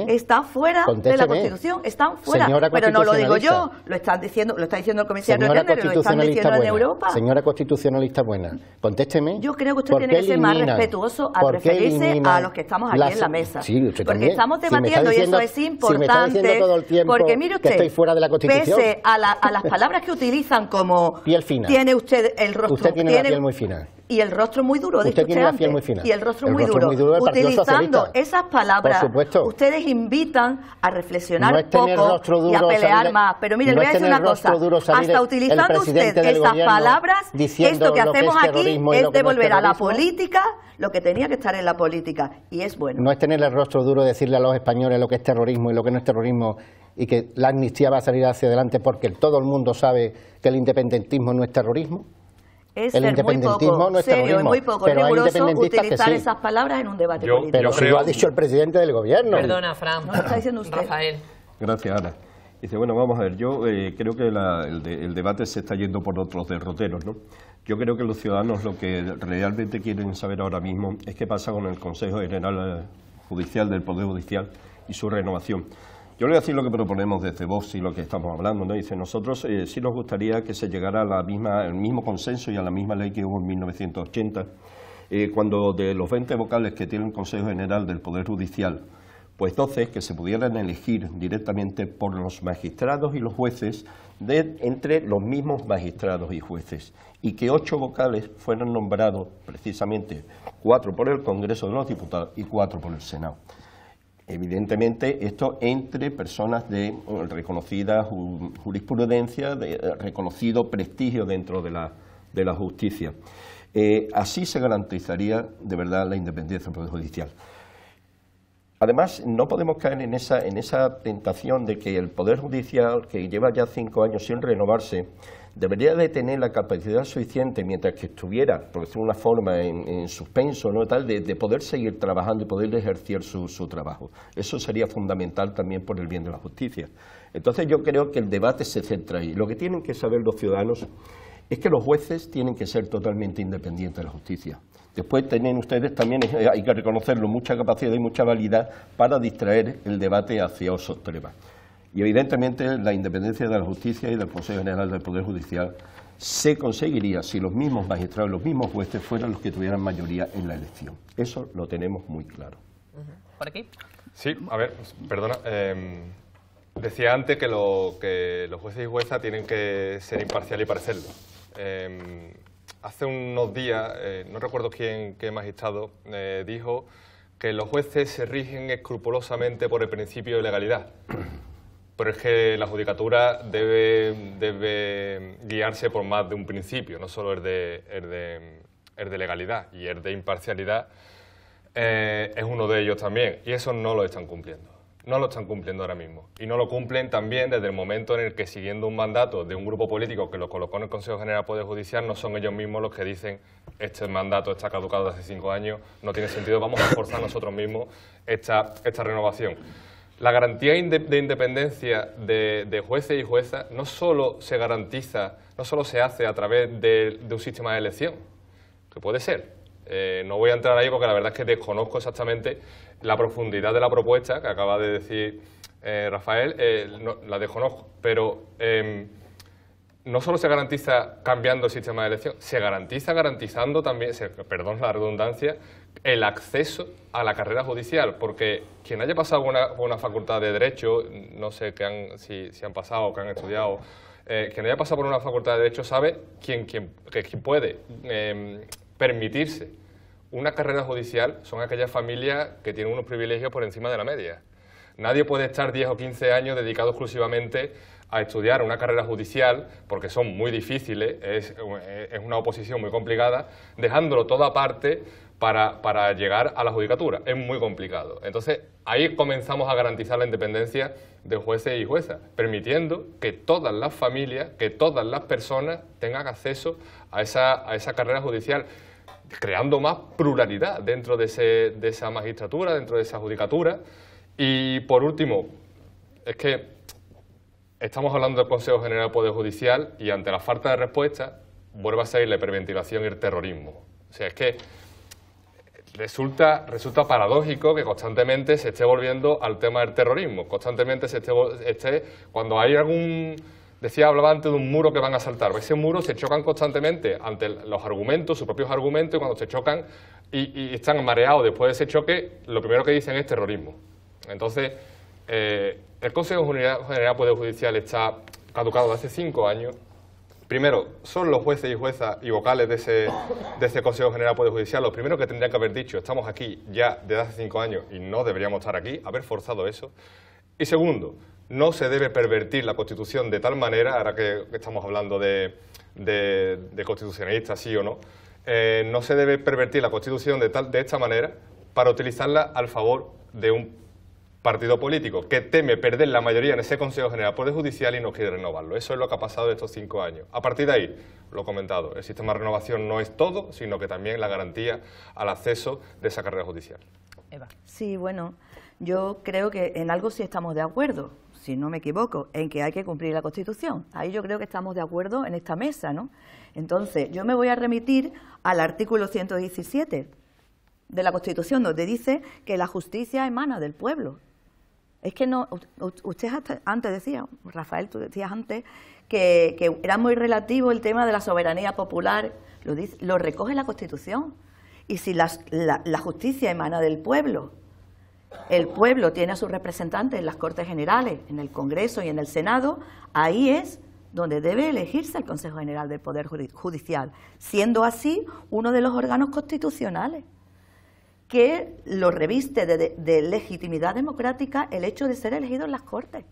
está fuera de la Constitución, están fuera. Pero no lo digo yo, lo está diciendo el comisario Renner, lo están diciendo en Europa. Señora constitucionalista buena, contésteme. Yo creo que usted tiene que ser más respetuoso al referirse a los que estamos aquí en la mesa. Porque estamos debatiendo y eso es importante. Porque mire usted, que estoy fuera de la Constitución, pese a las palabras que utilizan como piel fina. Tiene usted el rostro. Usted tiene la piel muy fina. Y el rostro muy duro, usted tiene la piel muy fina. Y el rostro muy duro. Utilizando esas palabras, ustedes invitan a reflexionar un poco y a pelear más. Pero mire, le voy a decir una cosa. Hasta utilizando usted esas palabras, esto que hacemos aquí es devolver a la política lo que tenía que estar en la política. Y es bueno. No es tener el rostro duro, decirle a los españoles lo que es terrorismo y lo que no es terrorismo, y que la amnistía va a salir hacia adelante porque todo el mundo sabe que el independentismo no es terrorismo. Es el independentismo no es serio y muy poco riguroso utilizar esas palabras en un debate político. Pero si lo ha dicho el presidente del gobierno. Perdona, Fran. No lo está diciendo usted. Rafael. Gracias, Ana. Dice, bueno, vamos a ver, yo creo que el debate se está yendo por otros derroteros, ¿no? Yo creo que los ciudadanos lo que realmente quieren saber ahora mismo es qué pasa con el Consejo General Judicial del Poder Judicial y su renovación. Yo le voy a decir lo que proponemos desde Vox y lo que estamos hablando, ¿no? Dice, nosotros sí nos gustaría que se llegara a al mismo consenso y a la misma ley que hubo en 1980, cuando de los 20 vocales que tiene el Consejo General del Poder Judicial, pues 12 que se pudieran elegir directamente por los magistrados y los jueces entre los mismos magistrados y jueces, y que 8 vocales fueran nombrados precisamente 4 por el Congreso de los Diputados y 4 por el Senado. Evidentemente, esto entre personas de reconocida jurisprudencia, de reconocido prestigio dentro de la justicia. Así se garantizaría de verdad la independencia del Poder Judicial. Además, no podemos caer en esa tentación de que el Poder Judicial, que lleva ya 5 años sin renovarse, debería de tener la capacidad suficiente, mientras que estuviera, por decirlo de una forma, en suspenso, ¿no? de poder seguir trabajando y poder ejercer su trabajo. Eso sería fundamental también por el bien de la justicia. Entonces yo creo que el debate se centra ahí. Lo que tienen que saber los ciudadanos es que los jueces tienen que ser totalmente independientes de la justicia. Después tienen ustedes también, hay que reconocerlo, mucha capacidad y mucha validad para distraer el debate hacia esos temas. Y evidentemente la independencia de la justicia y del Consejo General del Poder Judicial se conseguiría si los mismos magistrados, los mismos jueces fueran los que tuvieran mayoría en la elección. Eso lo tenemos muy claro. ¿Por aquí? Sí, a ver, perdona. Decía antes que los jueces y juezas tienen que ser imparciales y parecerlo. Hace unos días, no recuerdo qué magistrado dijo que los jueces se rigen escrupulosamente por el principio de legalidad. Pero es que la judicatura debe guiarse por más de un principio, no solo el de legalidad, y el de imparcialidad es uno de ellos también, y eso no lo están cumpliendo. No lo están cumpliendo ahora mismo. Y no lo cumplen también desde el momento en el que, siguiendo un mandato de un grupo político que lo colocó en el Consejo General del Poder Judicial, no son ellos mismos los que dicen este mandato está caducado de hace 5 años, no tiene sentido, vamos a forzar nosotros mismos esta renovación. La garantía de independencia de jueces y juezas no solo se garantiza, no solo se hace a través de un sistema de elección, que puede ser. No voy a entrar ahí porque la verdad es que desconozco exactamente la profundidad de la propuesta que acaba de decir Rafael, la desconozco, pero no solo se garantiza cambiando el sistema de elección, se garantiza garantizando también, perdón la redundancia, el acceso a la carrera judicial, porque quien haya pasado una facultad de Derecho, no sé si han pasado o que han estudiado, quien haya pasado por una facultad de Derecho sabe que quien puede permitirse una carrera judicial son aquellas familias que tienen unos privilegios por encima de la media. Nadie puede estar 10 o 15 años dedicado exclusivamente a estudiar una carrera judicial, porque son muy difíciles, es una oposición muy complicada, dejándolo todo aparte para llegar a la judicatura. Es muy complicado. Entonces, ahí comenzamos a garantizar la independencia de jueces y juezas, permitiendo que todas las familias, que todas las personas tengan acceso a esa carrera judicial, creando más pluralidad dentro de esa magistratura, dentro de esa judicatura. Y, por último, es que estamos hablando del Consejo General del Poder Judicial y ante la falta de respuesta vuelve a ser la hiperventilación y el terrorismo. O sea, es que resulta paradójico que constantemente se esté volviendo al tema del terrorismo, constantemente se esté cuando hay hablaba antes de un muro que van a saltar, ese muro se chocan constantemente ante los argumentos, sus propios argumentos, y cuando se chocan y están mareados después de ese choque, lo primero que dicen es terrorismo. Entonces, el Consejo General del Poder Judicial está caducado desde hace 5 años. Primero, son los jueces y juezas y vocales de ese Consejo General del Poder Judicial los primeros que tendrían que haber dicho estamos aquí ya desde hace 5 años y no deberíamos estar aquí, haber forzado eso. Y segundo, no se debe pervertir la Constitución de tal manera, ahora que estamos hablando de constitucionalistas, sí o no, no se debe pervertir la Constitución de esta manera para utilizarla al favor de un partido político que teme perder la mayoría en ese Consejo General del Poder Judicial y no quiere renovarlo. Eso es lo que ha pasado estos 5 años. A partir de ahí, lo he comentado, el sistema de renovación no es todo, sino que también la garantía al acceso de esa carrera judicial. Eva. Sí, bueno, yo creo que en algo sí estamos de acuerdo, si no me equivoco, en que hay que cumplir la Constitución. Ahí yo creo que estamos de acuerdo en esta mesa, ¿no? Entonces, yo me voy a remitir al artículo 117 de la Constitución, donde dice que la justicia emana del pueblo. Es que no, usted antes decía, Rafael, tú decías antes, que era muy relativo el tema de la soberanía popular, lo recoge la Constitución. Y si la justicia emana del pueblo, el pueblo tiene a sus representantes en las Cortes Generales, en el Congreso y en el Senado, ahí es donde debe elegirse el Consejo General del Poder Judicial, siendo así uno de los órganos constitucionales que lo reviste de legitimidad democrática el hecho de ser elegido en las Cortes,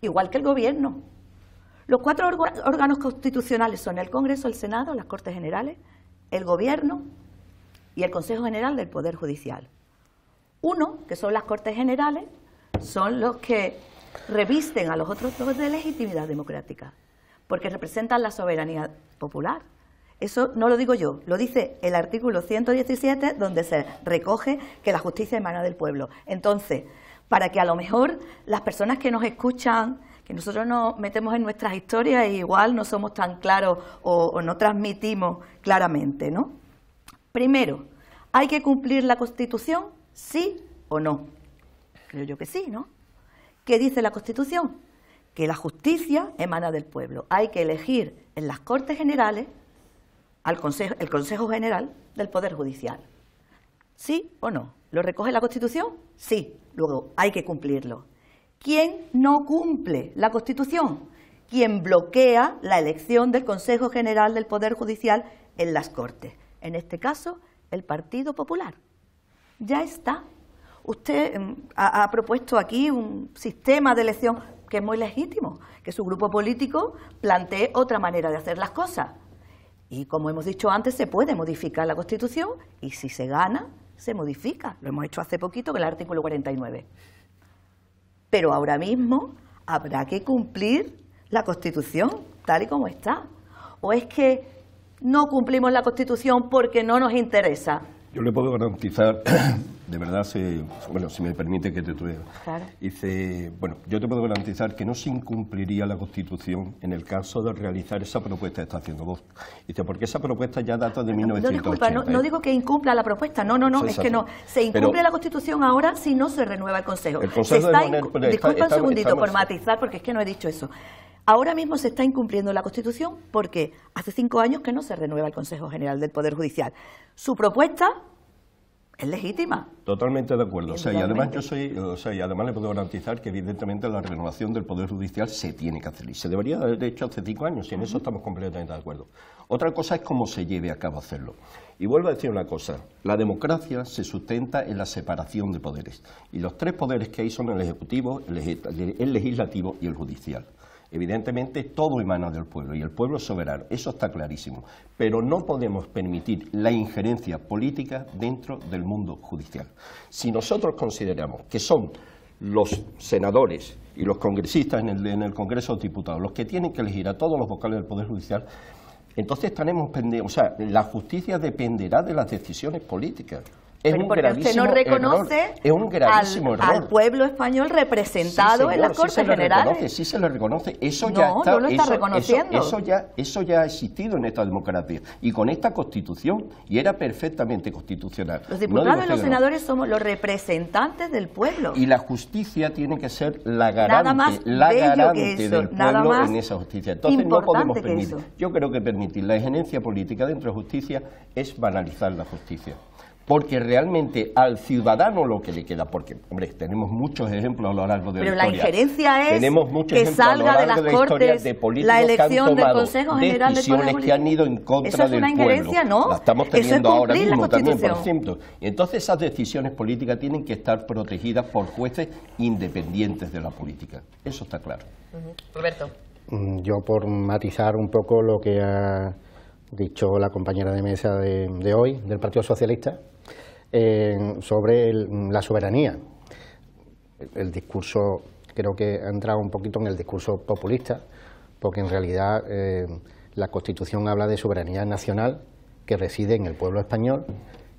igual que el Gobierno. Los 4 órganos constitucionales son el Congreso, el Senado, las Cortes Generales, el Gobierno y el Consejo General del Poder Judicial. Uno, que son las Cortes Generales, son los que revisten a los otros 2 de legitimidad democrática, porque representan la soberanía popular. Eso no lo digo yo, lo dice el artículo 117, donde se recoge que la justicia emana del pueblo. Entonces, para que a lo mejor las personas que nos escuchan, que nosotros nos metemos en nuestras historias e igual no somos tan claros o no transmitimos claramente, ¿no? Primero, ¿hay que cumplir la Constitución? ¿Sí o no? Creo yo que sí, ¿no? ¿Qué dice la Constitución? Que la justicia emana del pueblo. Hay que elegir en las Cortes Generales el Consejo General del Poder Judicial. ¿Sí o no? ¿Lo recoge la Constitución? Sí. Luego, hay que cumplirlo. ¿Quién no cumple la Constitución? Quien bloquea la elección del Consejo General del Poder Judicial en las Cortes. En este caso, el Partido Popular. Ya está usted ha propuesto aquí un sistema de elección que es muy legítimo, que su grupo político plantee otra manera de hacer las cosas. Y como hemos dicho antes, se puede modificar la Constitución y si se gana, se modifica. Lo hemos hecho hace poquito con el artículo 49. Pero ahora mismo habrá que cumplir la Constitución tal y como está. ¿O es que no cumplimos la Constitución porque no nos interesa? Yo le puedo garantizar, de verdad, bueno, si me permite que te tuve. Claro. Dice, bueno, yo te puedo garantizar que no se incumpliría la Constitución en el caso de realizar esa propuesta que está haciendo Vox. Dice, porque esa propuesta ya data de 1980. No digo que incumpla la propuesta, no, es que no. Se incumple la Constitución ahora si no se renueva el Consejo. El Consejo disculpa un segundito por matizar, porque es que no he dicho eso. Ahora mismo se está incumpliendo la Constitución porque hace 5 años que no se renueva el Consejo General del Poder Judicial. Su propuesta es legítima. Totalmente de acuerdo. Y además además le puedo garantizar que evidentemente la renovación del Poder Judicial se tiene que hacer y se debería haber hecho hace 5 años y en eso estamos completamente de acuerdo. Otra cosa es cómo se lleve a cabo hacerlo. Y vuelvo a decir una cosa, la democracia se sustenta en la separación de poderes y los 3 poderes que hay son el Ejecutivo, el Legislativo y el Judicial. Evidentemente todo emana del pueblo y el pueblo es soberano, eso está clarísimo, pero no podemos permitir la injerencia política dentro del mundo judicial. Si nosotros consideramos que son los senadores y los congresistas en el Congreso de Diputados los que tienen que elegir a todos los vocales del Poder Judicial, entonces estaremos pendientes, o sea, la justicia dependerá de las decisiones políticas. Pero porque usted no reconoce al pueblo español representado en las Cortes Generales. Sí se le reconoce, eso no, ya está. No lo está reconociendo. Eso ya ha existido en esta democracia y con esta Constitución y era perfectamente constitucional. Los diputados y los senadores somos los representantes del pueblo. Y la justicia tiene que ser la garante del pueblo en esa justicia. Entonces no podemos permitir. Yo creo que permitir la injerencia política dentro de justicia es banalizar la justicia. Porque realmente al ciudadano lo que le queda, porque, hombre, tenemos muchos ejemplos a lo largo de la historia. Pero la injerencia es que salga de las Cortes la elección del Consejo General del Poder Judicial. Decisiones que han ido en contra del pueblo. Eso es una injerencia, ¿no? La estamos teniendo ahora mismo también, por ejemplo. Y entonces esas decisiones políticas tienen que estar protegidas por jueces independientes de la política. Eso está claro. Roberto. Yo, por matizar un poco lo que ha dicho la compañera de mesa de hoy, del Partido Socialista, sobre la soberanía. El discurso, creo que ha entrado un poquito en el discurso populista, porque en realidad la Constitución habla de soberanía nacional que reside en el pueblo español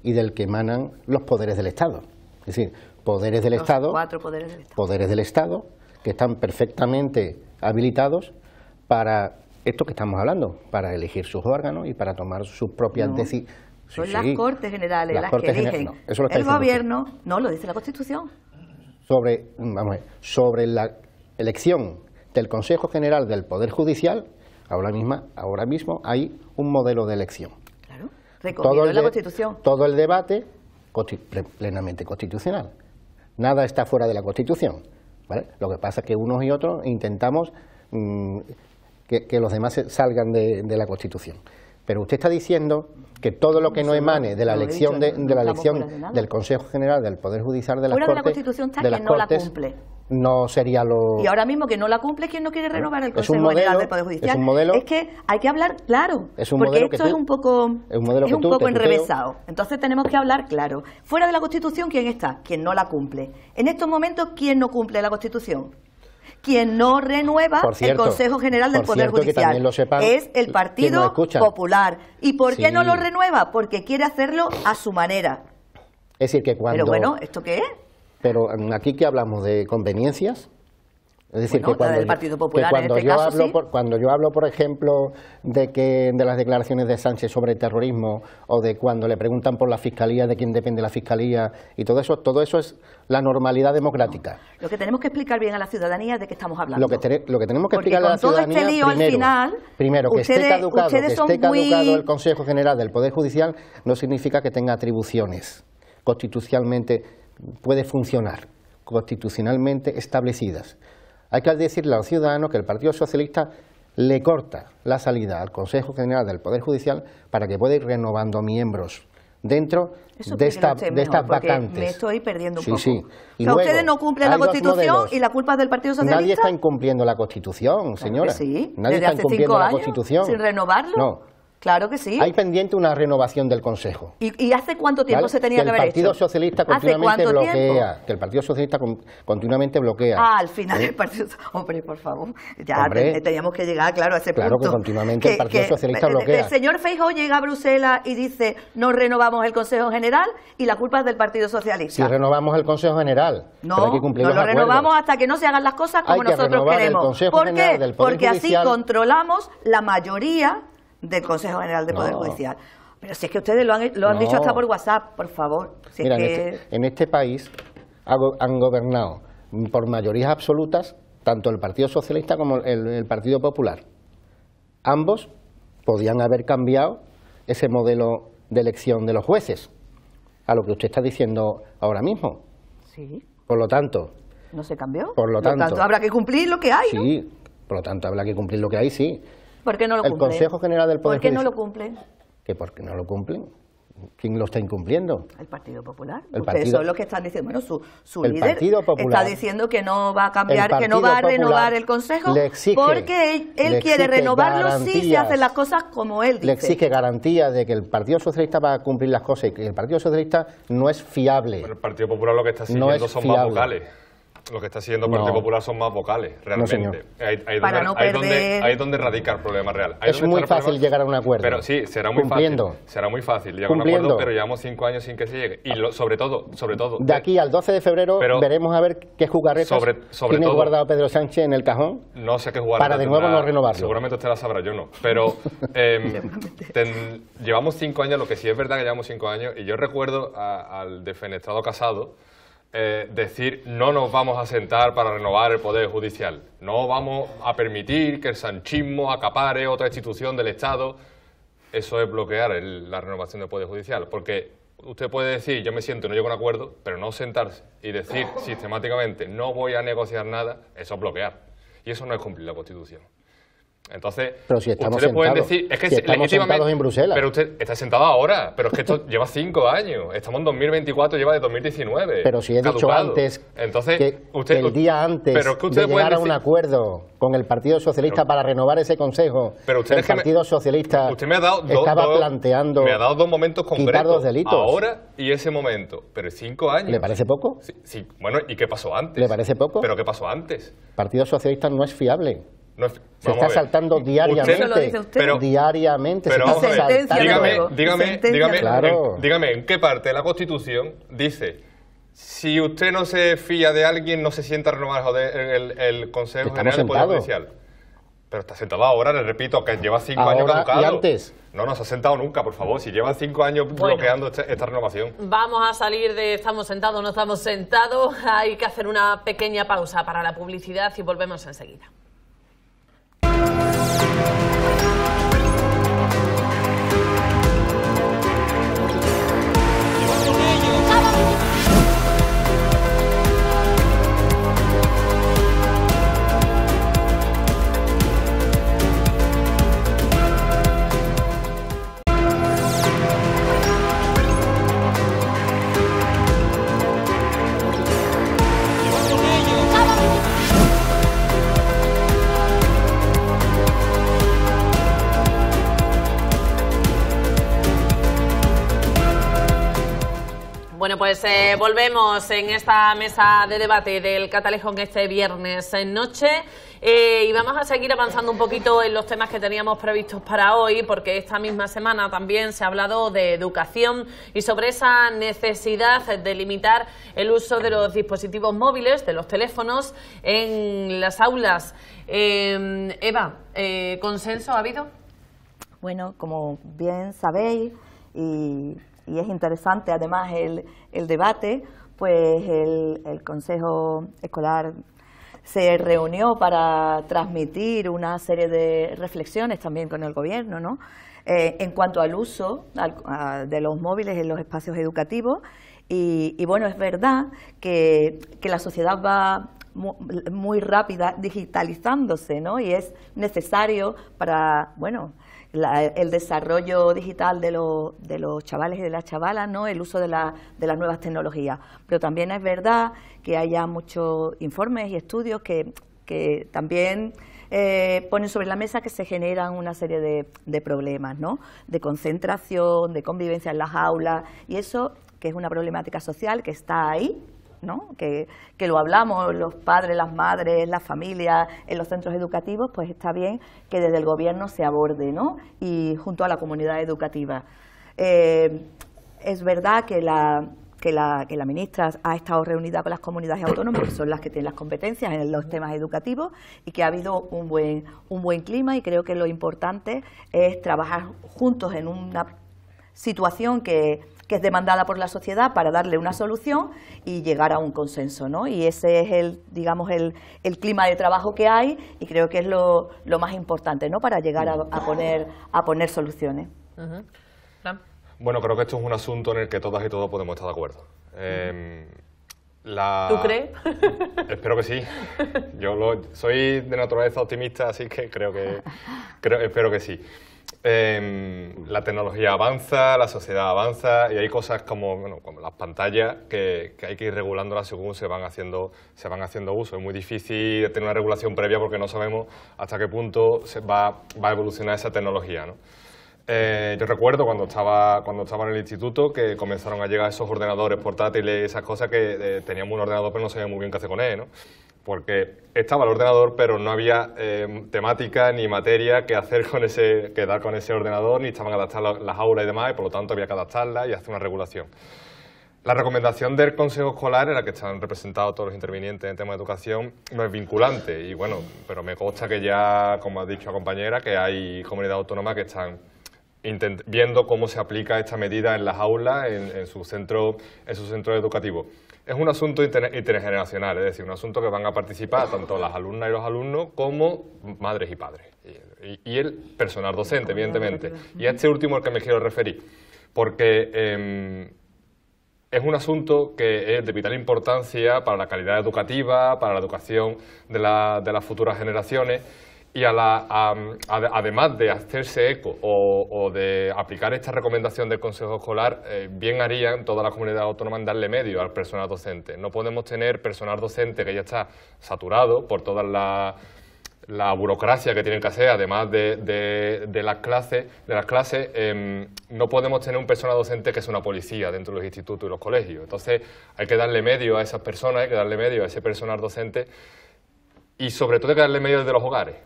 y del que emanan los poderes del Estado. Es decir, poderes del Estado, 4 poderes del Estado. Poderes del Estado que están perfectamente habilitados para esto que estamos hablando, para elegir sus órganos y para tomar sus propias decisiones. Son las Cortes Generales las que eligen. El Gobierno, no lo dice la Constitución. Sobre la elección del Consejo General del Poder Judicial, ahora mismo hay un modelo de elección. Claro, recogido en la Constitución. Todo el debate plenamente constitucional. Nada está fuera de la Constitución, ¿vale? Lo que pasa es que unos y otros intentamos que los demás salgan de la Constitución. Pero usted está diciendo que todo lo que no emane de la elección del Consejo General del Poder Judicial de las Cortes, fuera de la Constitución está quien no la cumple. No sería lo... Y ahora mismo que no la cumple, ¿quién no quiere renovar el Consejo General del Poder Judicial? Es que hay que hablar claro, porque esto es un poco enrevesado. Entonces tenemos que hablar claro. Fuera de la Constitución, ¿quién está? Quien no la cumple. En estos momentos, ¿quién no cumple la Constitución? Quien no renueva el Consejo General del Poder Judicial es el Partido Popular. ¿Y por qué no lo renueva? Porque quiere hacerlo a su manera. Es decir, que cuando... Pero bueno, ¿esto qué es? Pero aquí que hablamos de conveniencias, es decir, bueno, cuando yo hablo, por ejemplo, de las declaraciones de Sánchez sobre terrorismo, o de cuando le preguntan por la Fiscalía, de quién depende la Fiscalía, y todo eso es la normalidad democrática. Lo que tenemos que explicar bien a la ciudadanía es de qué estamos hablando. Lo que tenemos que explicar a la ciudadanía, primero, que esté caducado el Consejo General del Poder Judicial no significa que tenga atribuciones constitucionalmente, puede funcionar, constitucionalmente establecidas. Hay que decirle a los ciudadanos que el Partido Socialista le corta la salida al Consejo General del Poder Judicial para que pueda ir renovando miembros dentro Eso de, explíquelo esta, usted de estas mejor, porque vacantes. me estoy perdiendo un Sí, poco. sí. O sea, luego, ustedes no cumplen la hay dos Constitución modelos. y la culpa es del Partido Socialista. Nadie está incumpliendo la Constitución, señora. Claro que sí. Nadie Desde está hace incumpliendo 5 la años, Constitución. sin renovarlo. No. Claro que sí. Hay pendiente una renovación del Consejo. ¿Y hace cuánto tiempo ¿Vale? se tenía que haber el Partido hecho? Socialista ¿Hace continuamente cuánto bloquea. tiempo? Que el Partido Socialista continuamente bloquea. Ah, al final el Partido... Hombre, por favor. Ya Hombre. teníamos que llegar, claro, a ese Claro punto. que continuamente el Partido Socialista bloquea. El señor Feijóo llega a Bruselas y dice, no renovamos el Consejo General y la culpa es del Partido Socialista. Si renovamos el Consejo General, No, pero hay que cumplir no los lo acuerdos. renovamos hasta que no se hagan las cosas como Hay que nosotros renovar el queremos. Consejo ¿Por General qué? del Poder Porque Judicial. así controlamos la mayoría del Consejo General del Poder No. Judicial. Pero si es que ustedes lo han No. dicho hasta por WhatsApp, por favor. Si Mira, es que... en este país han gobernado por mayorías absolutas tanto el Partido Socialista como el Partido Popular. Ambos podían haber cambiado ese modelo de elección de los jueces, a lo que usted está diciendo ahora mismo. Sí, Por lo tanto, no se cambió. Por lo tanto, habrá que cumplir lo que hay, ¿no? sí, por lo tanto habrá que cumplir lo que hay, sí. ¿Por qué no lo El cumplen? Consejo General del Poder ¿Por qué no Judicial. lo cumplen? ¿Que por qué no lo cumplen? ¿Quién lo está incumpliendo? El Partido Popular. El Ustedes partido- son los que están diciendo, bueno, su El líder Partido Popular- está diciendo que no va a El cambiar, que no Partido va a Popular renovar el Consejo, le exige- porque él le quiere exige renovarlo si se garantías. hacen las cosas como él dice. Le exige garantía de que el Partido Socialista va a cumplir las cosas y que el Partido Socialista no es fiable. Bueno, el Partido Popular lo que está No siguiendo es son más fiable. vocales. Lo que está siguiendo el No. Partido Popular son más vocales, realmente. señor. Ahí Para donde, no ahí donde- perder- ahí donde radica el problema real. Ahí Es donde muy está el fácil problema. llegar a un acuerdo. Pero sí, será muy Cumpliendo. fácil. Será muy fácil llegar a un Cumpliendo. acuerdo, pero llevamos 5 años sin que se llegue. Y sobre todo... De aquí al 12 de febrero Pero- veremos a ver qué jugarretas sobre tiene todo- guardado Pedro Sánchez en el cajón. No sé qué jugar. Para de nuevo no renovarlo. Seguramente usted la sabrá, yo no. Pero llevamos 5 años, lo que sí es verdad que llevamos 5 años, y yo recuerdo al defenestrado Casado decir no nos vamos a sentar para renovar el Poder Judicial, no vamos a permitir que el sanchismo acapare otra institución del Estado. Eso es bloquear la renovación del Poder Judicial, porque usted puede decir yo me siento y no llego a un acuerdo, pero no sentarse y decir sistemáticamente no voy a negociar nada, eso es bloquear. Y eso no es cumplir la Constitución. Entonces, Pero si estamos ustedes pueden sentados, decir, es que si estamos legítimamente, sentados en Bruselas. pero usted está sentado ahora, pero es que esto lleva 5 años, estamos en 2024, lleva de 2019. Pero si he dicho caducado. antes Entonces, que el día antes pero es que de ustedes pueden llegar a un decir- acuerdo con el Partido Socialista Pero- para renovar ese Consejo, Pero usted el es que Partido Socialista usted me ha dado estaba planteando me ha dado 2 momentos quitar concretos, 2 delitos. ahora y ese momento, pero 5 años. ¿Le parece poco? Sí, sí, bueno, ¿y qué pasó antes? ¿Le parece poco? ¿Pero qué pasó antes? El Partido Socialista no es fiable. No es- Se vamos está a ver. saltando diariamente. Eso lo dice usted. Pero- diariamente Pero se vamos a está ver, Sentencia de saltando. nuevo. Sentencia de Claro. dígame en qué parte de la Constitución dice si usted no se fía de alguien no se sienta a renovar el Consejo Estamos General del Poder sentados. Judicial. Pero está sentado ahora, le repito, que lleva 5 Ahora años caducado. y antes. No se ha sentado nunca, por favor. Si lleva 5 años bloqueando esta renovación. Vamos a salir de estamos sentados, no estamos sentados. Hay que hacer una pequeña pausa para la publicidad y volvemos enseguida. Bueno, pues volvemos en esta mesa de debate del Catalejón este viernes en noche y vamos a seguir avanzando un poquito en los temas que teníamos previstos para hoy, porque esta misma semana también se ha hablado de educación y sobre esa necesidad de limitar el uso de los dispositivos móviles, de los teléfonos, en las aulas. Eva, ¿consenso ha habido? Bueno, como bien sabéis, y es interesante además el debate, pues el Consejo Escolar se reunió para transmitir una serie de reflexiones también con el Gobierno, ¿no? En cuanto al uso de los móviles en los espacios educativos. Y bueno, es verdad que la sociedad va muy rápida, digitalizándose, ¿no? Y es necesario para, bueno, el desarrollo digital de los chavales y de las chavalas, ¿no? El uso de las nuevas tecnologías. Pero también es verdad que haya muchos informes y estudios que también ponen sobre la mesa que se generan una serie de problemas, ¿no? De concentración, de convivencia en las aulas, y eso, que es una problemática social que está ahí, ¿no? Que lo hablamos los padres, las madres, las familias, en los centros educativos, pues está bien que desde el gobierno se aborde, ¿no? Y junto a la comunidad educativa. Es verdad que la ministra ha estado reunida con las comunidades autónomas, que son las que tienen las competencias en los temas educativos, y que ha habido un buen clima, y creo que lo importante es trabajar juntos en una situación que es demandada por la sociedad para darle una solución y llegar a un consenso, ¿no? Y ese es digamos, el clima de trabajo que hay, y creo que es lo más importante, ¿no? Para llegar a poner soluciones. Bueno, creo que esto es un asunto en el que todas y todos podemos estar de acuerdo. ¿Tú crees? Espero que sí. Yo soy de naturaleza optimista, así que espero que sí. La tecnología avanza, la sociedad avanza, y hay cosas como las pantallas que hay que ir regulándolas según se van haciendo uso. Es muy difícil tener una regulación previa porque no sabemos hasta qué punto va a evolucionar esa tecnología, ¿no? Yo recuerdo cuando estaba en el instituto que comenzaron a llegar esos ordenadores portátiles y esas cosas que teníamos un ordenador pero no sabíamos muy bien qué hacer con él, ¿no? Porque estaba el ordenador pero no había temática ni materia que dar con ese ordenador, ni estaban adaptadas las aulas y demás, y por lo tanto había que adaptarlas y hacer una regulación. La recomendación del Consejo Escolar, en la que están representados todos los intervinientes en tema de educación, no es vinculante, y bueno, pero me consta que ya, como ha dicho la compañera, que hay comunidades autónomas que están viendo cómo se aplica esta medida en las aulas, en su centro educativo. Es un asunto intergeneracional, es decir, un asunto que van a participar tanto las alumnas y los alumnos como madres y padres. Y el personal docente, evidentemente. Y a este último al que me quiero referir, porque es un asunto que es de vital importancia para la calidad educativa, para la educación de las futuras generaciones, y además de hacerse eco o de aplicar esta recomendación del Consejo Escolar, bien harían todas las comunidades autónomas en darle medio al personal docente. No podemos tener personal docente que ya está saturado por toda la burocracia que tienen que hacer, además de las clases. No podemos tener un personal docente que es una policía dentro de los institutos y los colegios. Entonces hay que darle medio a esas personas, hay que darle medio a ese personal docente, y sobre todo hay que darle medio desde los hogares.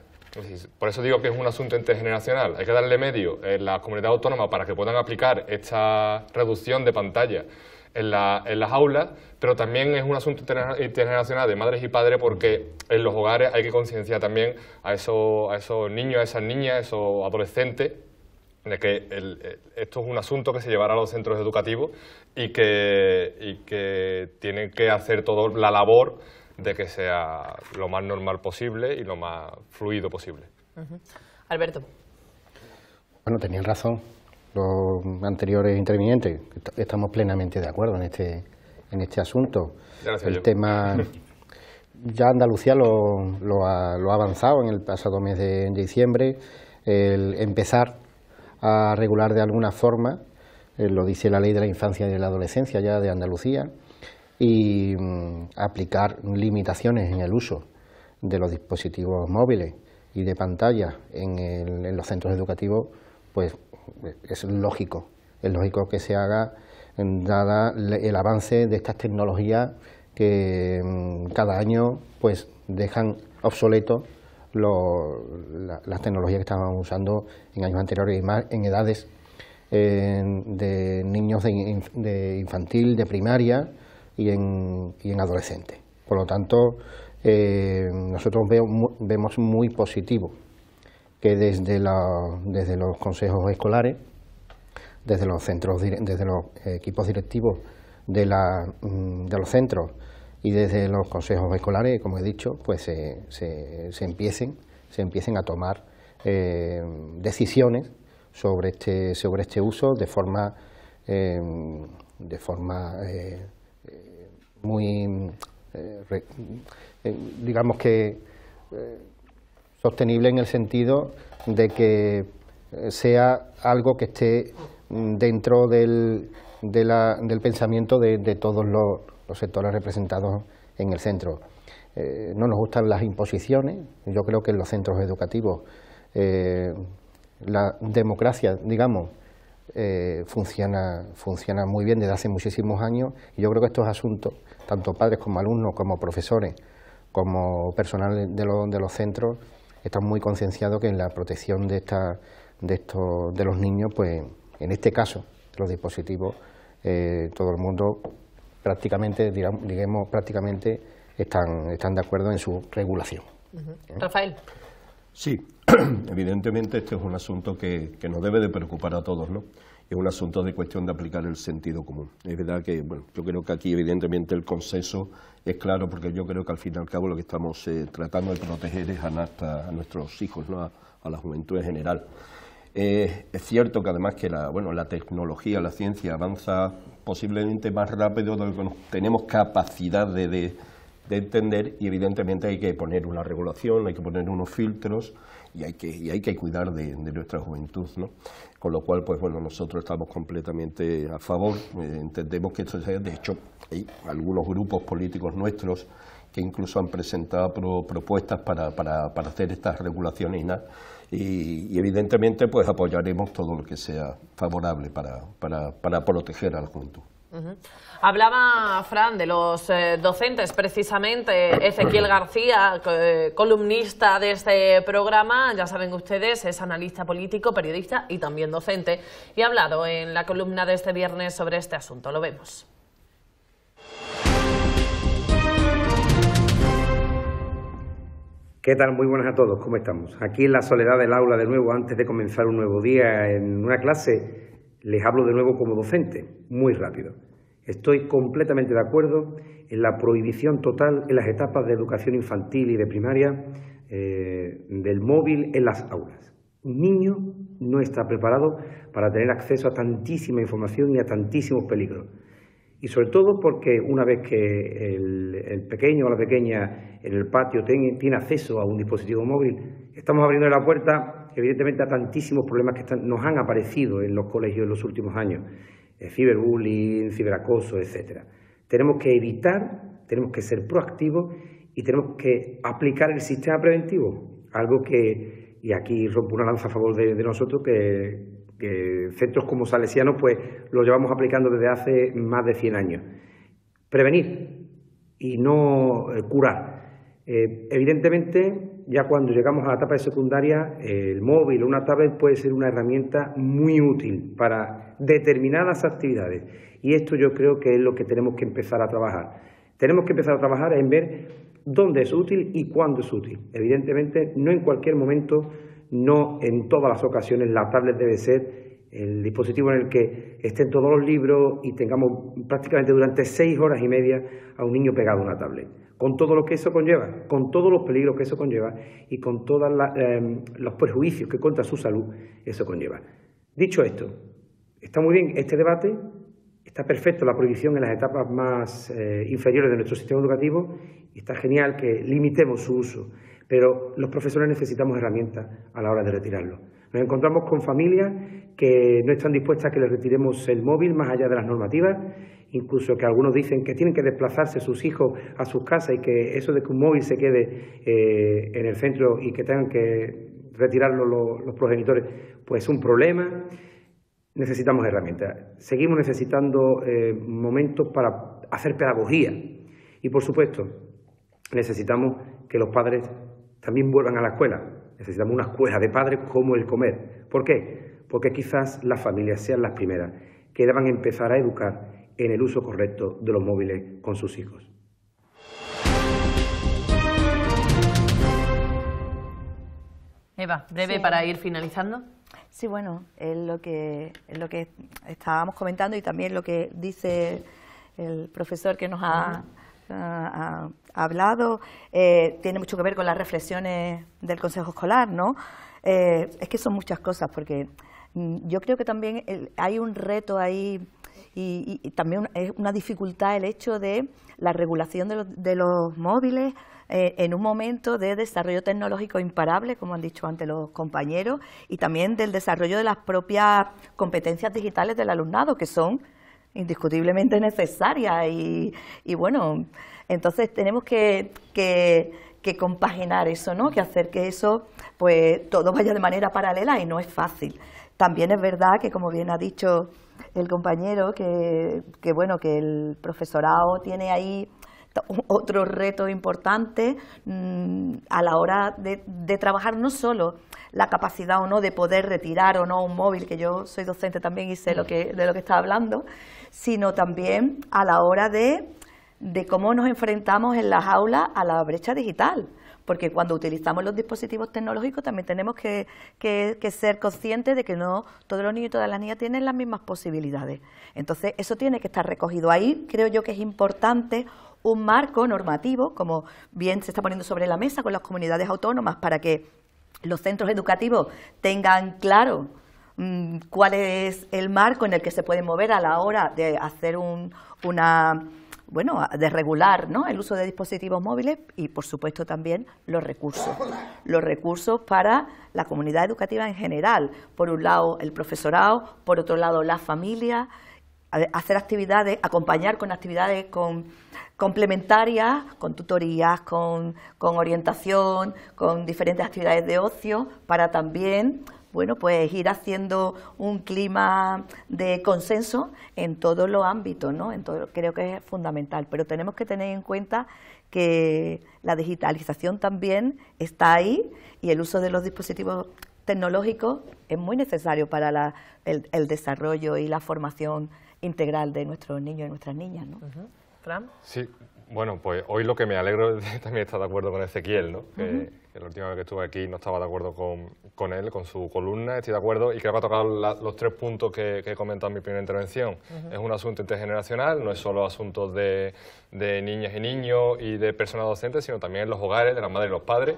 Por eso digo que es un asunto intergeneracional. Hay que darle medio en la comunidad autónoma para que puedan aplicar esta reducción de pantalla en las aulas, pero también es un asunto intergeneracional de madres y padres, porque en los hogares hay que concienciar también a esos niños, a esas niñas, a esos adolescentes, de que esto es un asunto que se llevará a los centros educativos y que tienen que hacer toda la labor de que sea lo más normal posible y lo más fluido posible. Alberto. Bueno, tenían razón los anteriores intervinientes. Estamos plenamente de acuerdo en este asunto. Gracias. Tema, ya Andalucía lo ha avanzado en el pasado mes de diciembre, el empezar a regular de alguna forma, lo dice la Ley de la Infancia y de la Adolescencia ya de Andalucía, y aplicar limitaciones en el uso de los dispositivos móviles y de pantalla en los centros educativos, pues es lógico que se haga, dada el avance de estas tecnologías que cada año pues dejan obsoletos las tecnologías que estaban usando en años anteriores, y más en edades de niños de infantil, de primaria y en adolescentes. Por lo tanto, nosotros vemos muy positivo que desde los consejos escolares, desde los centros, desde los equipos directivos de los centros y desde los consejos escolares, como he dicho, pues se empiecen a tomar decisiones sobre este uso de forma muy digamos que sostenible en el sentido de que sea algo que esté dentro del pensamiento de todos los sectores representados en el centro. No nos gustan las imposiciones. Yo creo que en los centros educativos la democracia, digamos, funciona muy bien desde hace muchísimos años, y yo creo que estos asuntos, tanto padres como alumnos, como profesores, como personal de los centros, están muy concienciados que en la protección de los niños, pues en este caso, los dispositivos, todo el mundo prácticamente, digamos, prácticamente están de acuerdo en su regulación. Rafael. Sí, evidentemente este es un asunto que nos debe de preocupar a todos, ¿no? Es un asunto de cuestión de aplicar el sentido común. Es verdad que, bueno, yo creo que aquí evidentemente el consenso es claro, porque yo creo que al fin y al cabo lo que estamos tratando de proteger es a nuestros hijos, ¿no? A la juventud en general. Es cierto que además que la tecnología, la ciencia avanza posiblemente más rápido de lo que tenemos capacidad de entender, y evidentemente hay que poner una regulación, hay que poner unos filtros y hay que cuidar de nuestra juventud, ¿no? Con lo cual, pues bueno, nosotros estamos completamente a favor, entendemos que esto sea, de hecho, hay algunos grupos políticos nuestros que incluso han presentado propuestas para hacer estas regulaciones y evidentemente pues apoyaremos todo lo que sea favorable para proteger a la juventud. Hablaba, Fran, de los docentes, precisamente. Ezequiel García, columnista de este programa, ya saben ustedes, es analista político, periodista y también docente, y ha hablado en la columna de este viernes sobre este asunto. Lo vemos. ¿Qué tal? Muy buenas a todos, ¿cómo estamos? Aquí en la soledad del aula de nuevo, antes de comenzar un nuevo día en una clase, les hablo de nuevo como docente, muy rápido. Estoy completamente de acuerdo en la prohibición total en las etapas de educación infantil y de primaria del móvil en las aulas. Un niño no está preparado para tener acceso a tantísima información y a tantísimos peligros. Y sobre todo porque una vez que el pequeño o la pequeña en el patio tiene acceso a un dispositivo móvil, estamos abriendo la puerta evidentemente a tantísimos problemas que nos han aparecido en los colegios en los últimos años, ciberbullying, ciberacoso, etcétera. Tenemos que evitar, tenemos que ser proactivos y tenemos que aplicar el sistema preventivo, algo que, y aquí rompo una lanza a favor de nosotros, que centros como Salesianos pues lo llevamos aplicando desde hace más de 100 años. Prevenir y no curar. Evidentemente, ya cuando llegamos a la etapa de secundaria, el móvil o una tablet puede ser una herramienta muy útil para determinadas actividades. Y esto yo creo que es lo que tenemos que empezar a trabajar. Tenemos que empezar a trabajar en ver dónde es útil y cuándo es útil. Evidentemente, no en cualquier momento, no en todas las ocasiones la tablet debe ser el dispositivo en el que estén todos los libros y tengamos prácticamente durante 6 horas y media a un niño pegado a una tablet, con todo lo que eso conlleva, con todos los peligros que eso conlleva y con todos los perjuicios que contra su salud eso conlleva. Dicho esto, está muy bien este debate, está perfecto la prohibición en las etapas más inferiores de nuestro sistema educativo y está genial que limitemos su uso, pero los profesores necesitamos herramientas a la hora de retirarlo. Nos encontramos con familias que no están dispuestas a que les retiremos el móvil más allá de las normativas, incluso que algunos dicen que tienen que desplazarse sus hijos a sus casas y que eso de que un móvil se quede en el centro y que tengan que retirarlo los progenitores, pues es un problema. Necesitamos herramientas. Seguimos necesitando momentos para hacer pedagogía y, por supuesto, necesitamos que los padres también vuelvan a la escuela. Necesitamos una escuela de padres como el comer. ¿Por qué? Porque quizás las familias sean las primeras que deban empezar a educar en el uso correcto de los móviles con sus hijos. Eva, breve para ir finalizando. Sí, bueno, es lo que estábamos comentando y también lo que dice el profesor que nos ha hablado, tiene mucho que ver con las reflexiones del Consejo Escolar, ¿no? Es que son muchas cosas, porque yo creo que también hay un reto ahí Y también es una dificultad el hecho de la regulación de los móviles en un momento de desarrollo tecnológico imparable, como han dicho antes los compañeros, y también del desarrollo de las propias competencias digitales del alumnado, que son indiscutiblemente necesarias. Y bueno, entonces tenemos que compaginar eso, ¿no? Que hacer que eso, pues, todo vaya de manera paralela, y no es fácil. También es verdad que, como bien ha dicho el compañero, que bueno, que el profesorado tiene ahí otro reto importante a la hora de trabajar no solo la capacidad o no de poder retirar o no un móvil, que yo soy docente también y sé de lo que está hablando, sino también a la hora de cómo nos enfrentamos en las aulas a la brecha digital. Porque cuando utilizamos los dispositivos tecnológicos también tenemos que ser conscientes de que no todos los niños y todas las niñas tienen las mismas posibilidades. Entonces, eso tiene que estar recogido. Ahí creo yo que es importante un marco normativo, como bien se está poniendo sobre la mesa con las comunidades autónomas, para que los centros educativos tengan claro cuál es el marco en el que se pueden mover a la hora de hacer de regular, ¿no?, el uso de dispositivos móviles, y por supuesto también los recursos para la comunidad educativa en general. Por un lado el profesorado, por otro lado las familias, hacer actividades, acompañar con actividades complementarias, con tutorías, con orientación, con diferentes actividades de ocio, para también, bueno, pues ir haciendo un clima de consenso en todos los ámbitos, ¿no? Creo que es fundamental, pero tenemos que tener en cuenta que la digitalización también está ahí, y el uso de los dispositivos tecnológicos es muy necesario para el desarrollo y la formación integral de nuestros niños y nuestras niñas, ¿no? ¿Fran? Sí, bueno, pues hoy lo que me alegro es también estar de acuerdo con Ezequiel, ¿no? Que la última vez que estuve aquí no estaba de acuerdo con él, con su columna, estoy de acuerdo, y creo que ha tocado los 3 puntos que he comentado en mi primera intervención. Es un asunto intergeneracional, no es solo asuntos de niñas y niños y de personas docentes, sino también en los hogares, de las madres y los padres.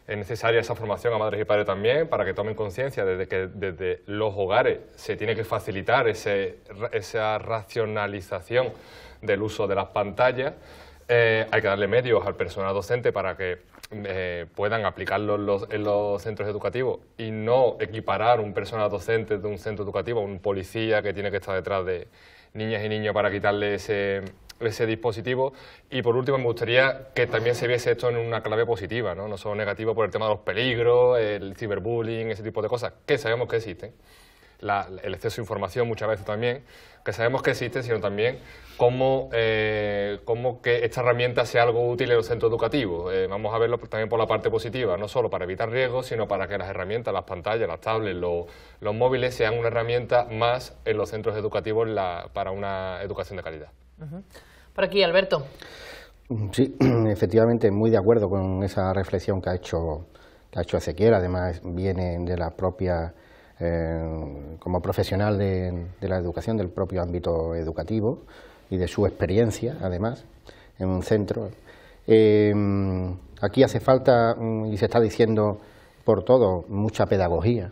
Es necesaria esa formación a madres y padres también, para que tomen conciencia de que desde los hogares se tiene que facilitar esa racionalización del uso de las pantallas. Hay que darle medios al personal docente para que puedan aplicarlo en los centros educativos, y no equiparar un personal docente de un centro educativo a un policía que tiene que estar detrás de niñas y niños para quitarle ese dispositivo. Y por último, me gustaría que también se viese esto en una clave positiva, no solo negativa, por el tema de los peligros, el ciberbullying, ese tipo de cosas, que sabemos que existen. El exceso de información muchas veces también, que sabemos que existe, sino también cómo que esta herramienta sea algo útil en los centros educativos. Vamos a verlo también por la parte positiva, no solo para evitar riesgos, sino para que las herramientas, las pantallas, las tablets, los móviles sean una herramienta más en los centros educativos para una educación de calidad. Por aquí, Alberto. Sí, efectivamente, muy de acuerdo con esa reflexión que ha hecho Ezequiel. Además, viene de la propia... como profesional de la educación, del propio ámbito educativo y de su experiencia, además, en un centro. Aquí hace falta, y se está diciendo por todo, mucha pedagogía,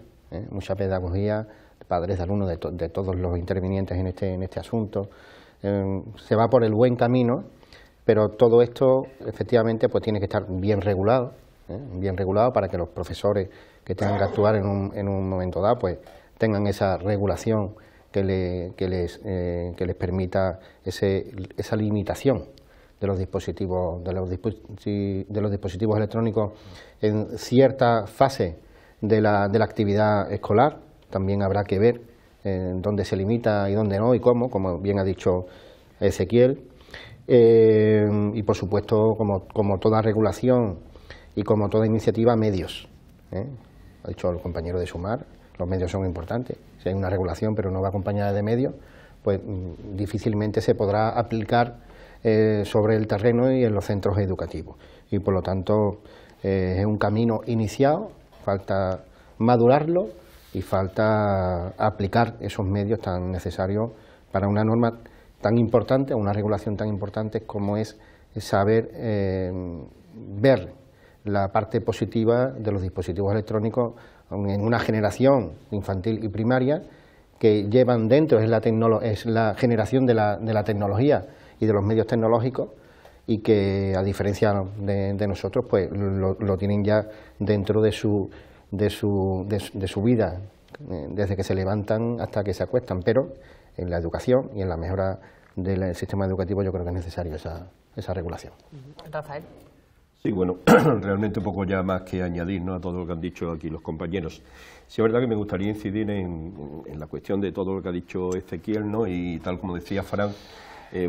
padres de alumnos, de todos los intervinientes en este asunto. Se va por el buen camino, pero todo esto, efectivamente, pues tiene que estar bien regulado para que los profesores que tengan que actuar en un momento dado, pues tengan esa regulación que les permita esa limitación de los dispositivos electrónicos en cierta fase de la actividad escolar. También habrá que ver dónde se limita y dónde no, y cómo, como bien ha dicho Ezequiel. Y por supuesto, como toda regulación y como toda iniciativa, medios. Ha dicho el compañero de Sumar, los medios son importantes. Si hay una regulación pero no va acompañada de medios, pues difícilmente se podrá aplicar sobre el terreno y en los centros educativos. Y por lo tanto es un camino iniciado, falta madurarlo y falta aplicar esos medios tan necesarios para una norma tan importante, una regulación tan importante como es saber ver la parte positiva de los dispositivos electrónicos en una generación infantil y primaria que llevan dentro es la generación de la tecnología y de los medios tecnológicos, y que a diferencia de nosotros pues lo tienen ya dentro de su vida, desde que se levantan hasta que se acuestan. Pero en la educación y en la mejora del sistema educativo yo creo que es necesario esa regulación. Rafael. Sí, bueno, realmente poco ya más que añadir, ¿no?, a todo lo que han dicho aquí los compañeros. Sí, es verdad que me gustaría incidir en la cuestión de todo lo que ha dicho Ezequiel, ¿no?, y tal como decía Fran,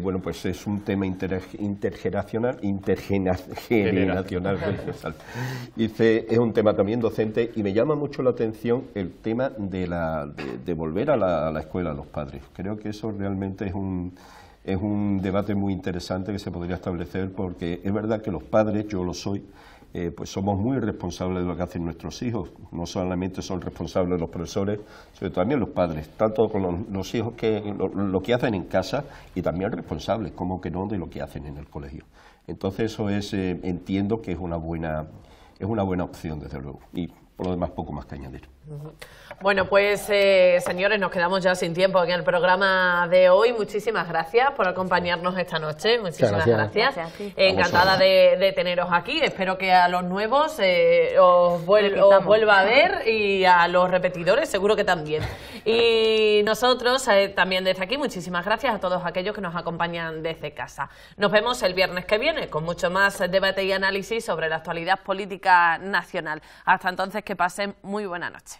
bueno, pues es un tema intergeneracional, dice, es un tema también docente, y me llama mucho la atención el tema de volver a la escuela a los padres. Creo que eso realmente es un debate muy interesante que se podría establecer, porque es verdad que los padres, yo lo soy, pues somos muy responsables de lo que hacen nuestros hijos. No solamente son responsables los profesores, sino también los padres, tanto con los hijos que lo que hacen en casa, y también responsables, como que no, de lo que hacen en el colegio. Entonces eso es, entiendo que es una buena opción, desde luego, y por lo demás poco más que añadir. Bueno, pues señores, nos quedamos ya sin tiempo en el programa de hoy. Muchísimas gracias por acompañarnos esta noche. Muchísimas gracias. Encantada de teneros aquí. Espero que a los nuevos os vuelva a ver, y a los repetidores seguro que también. Y nosotros también desde aquí, muchísimas gracias a todos aquellos que nos acompañan desde casa. Nos vemos el viernes que viene con mucho más debate y análisis sobre la actualidad política nacional. Hasta entonces, que pasen muy buena noche.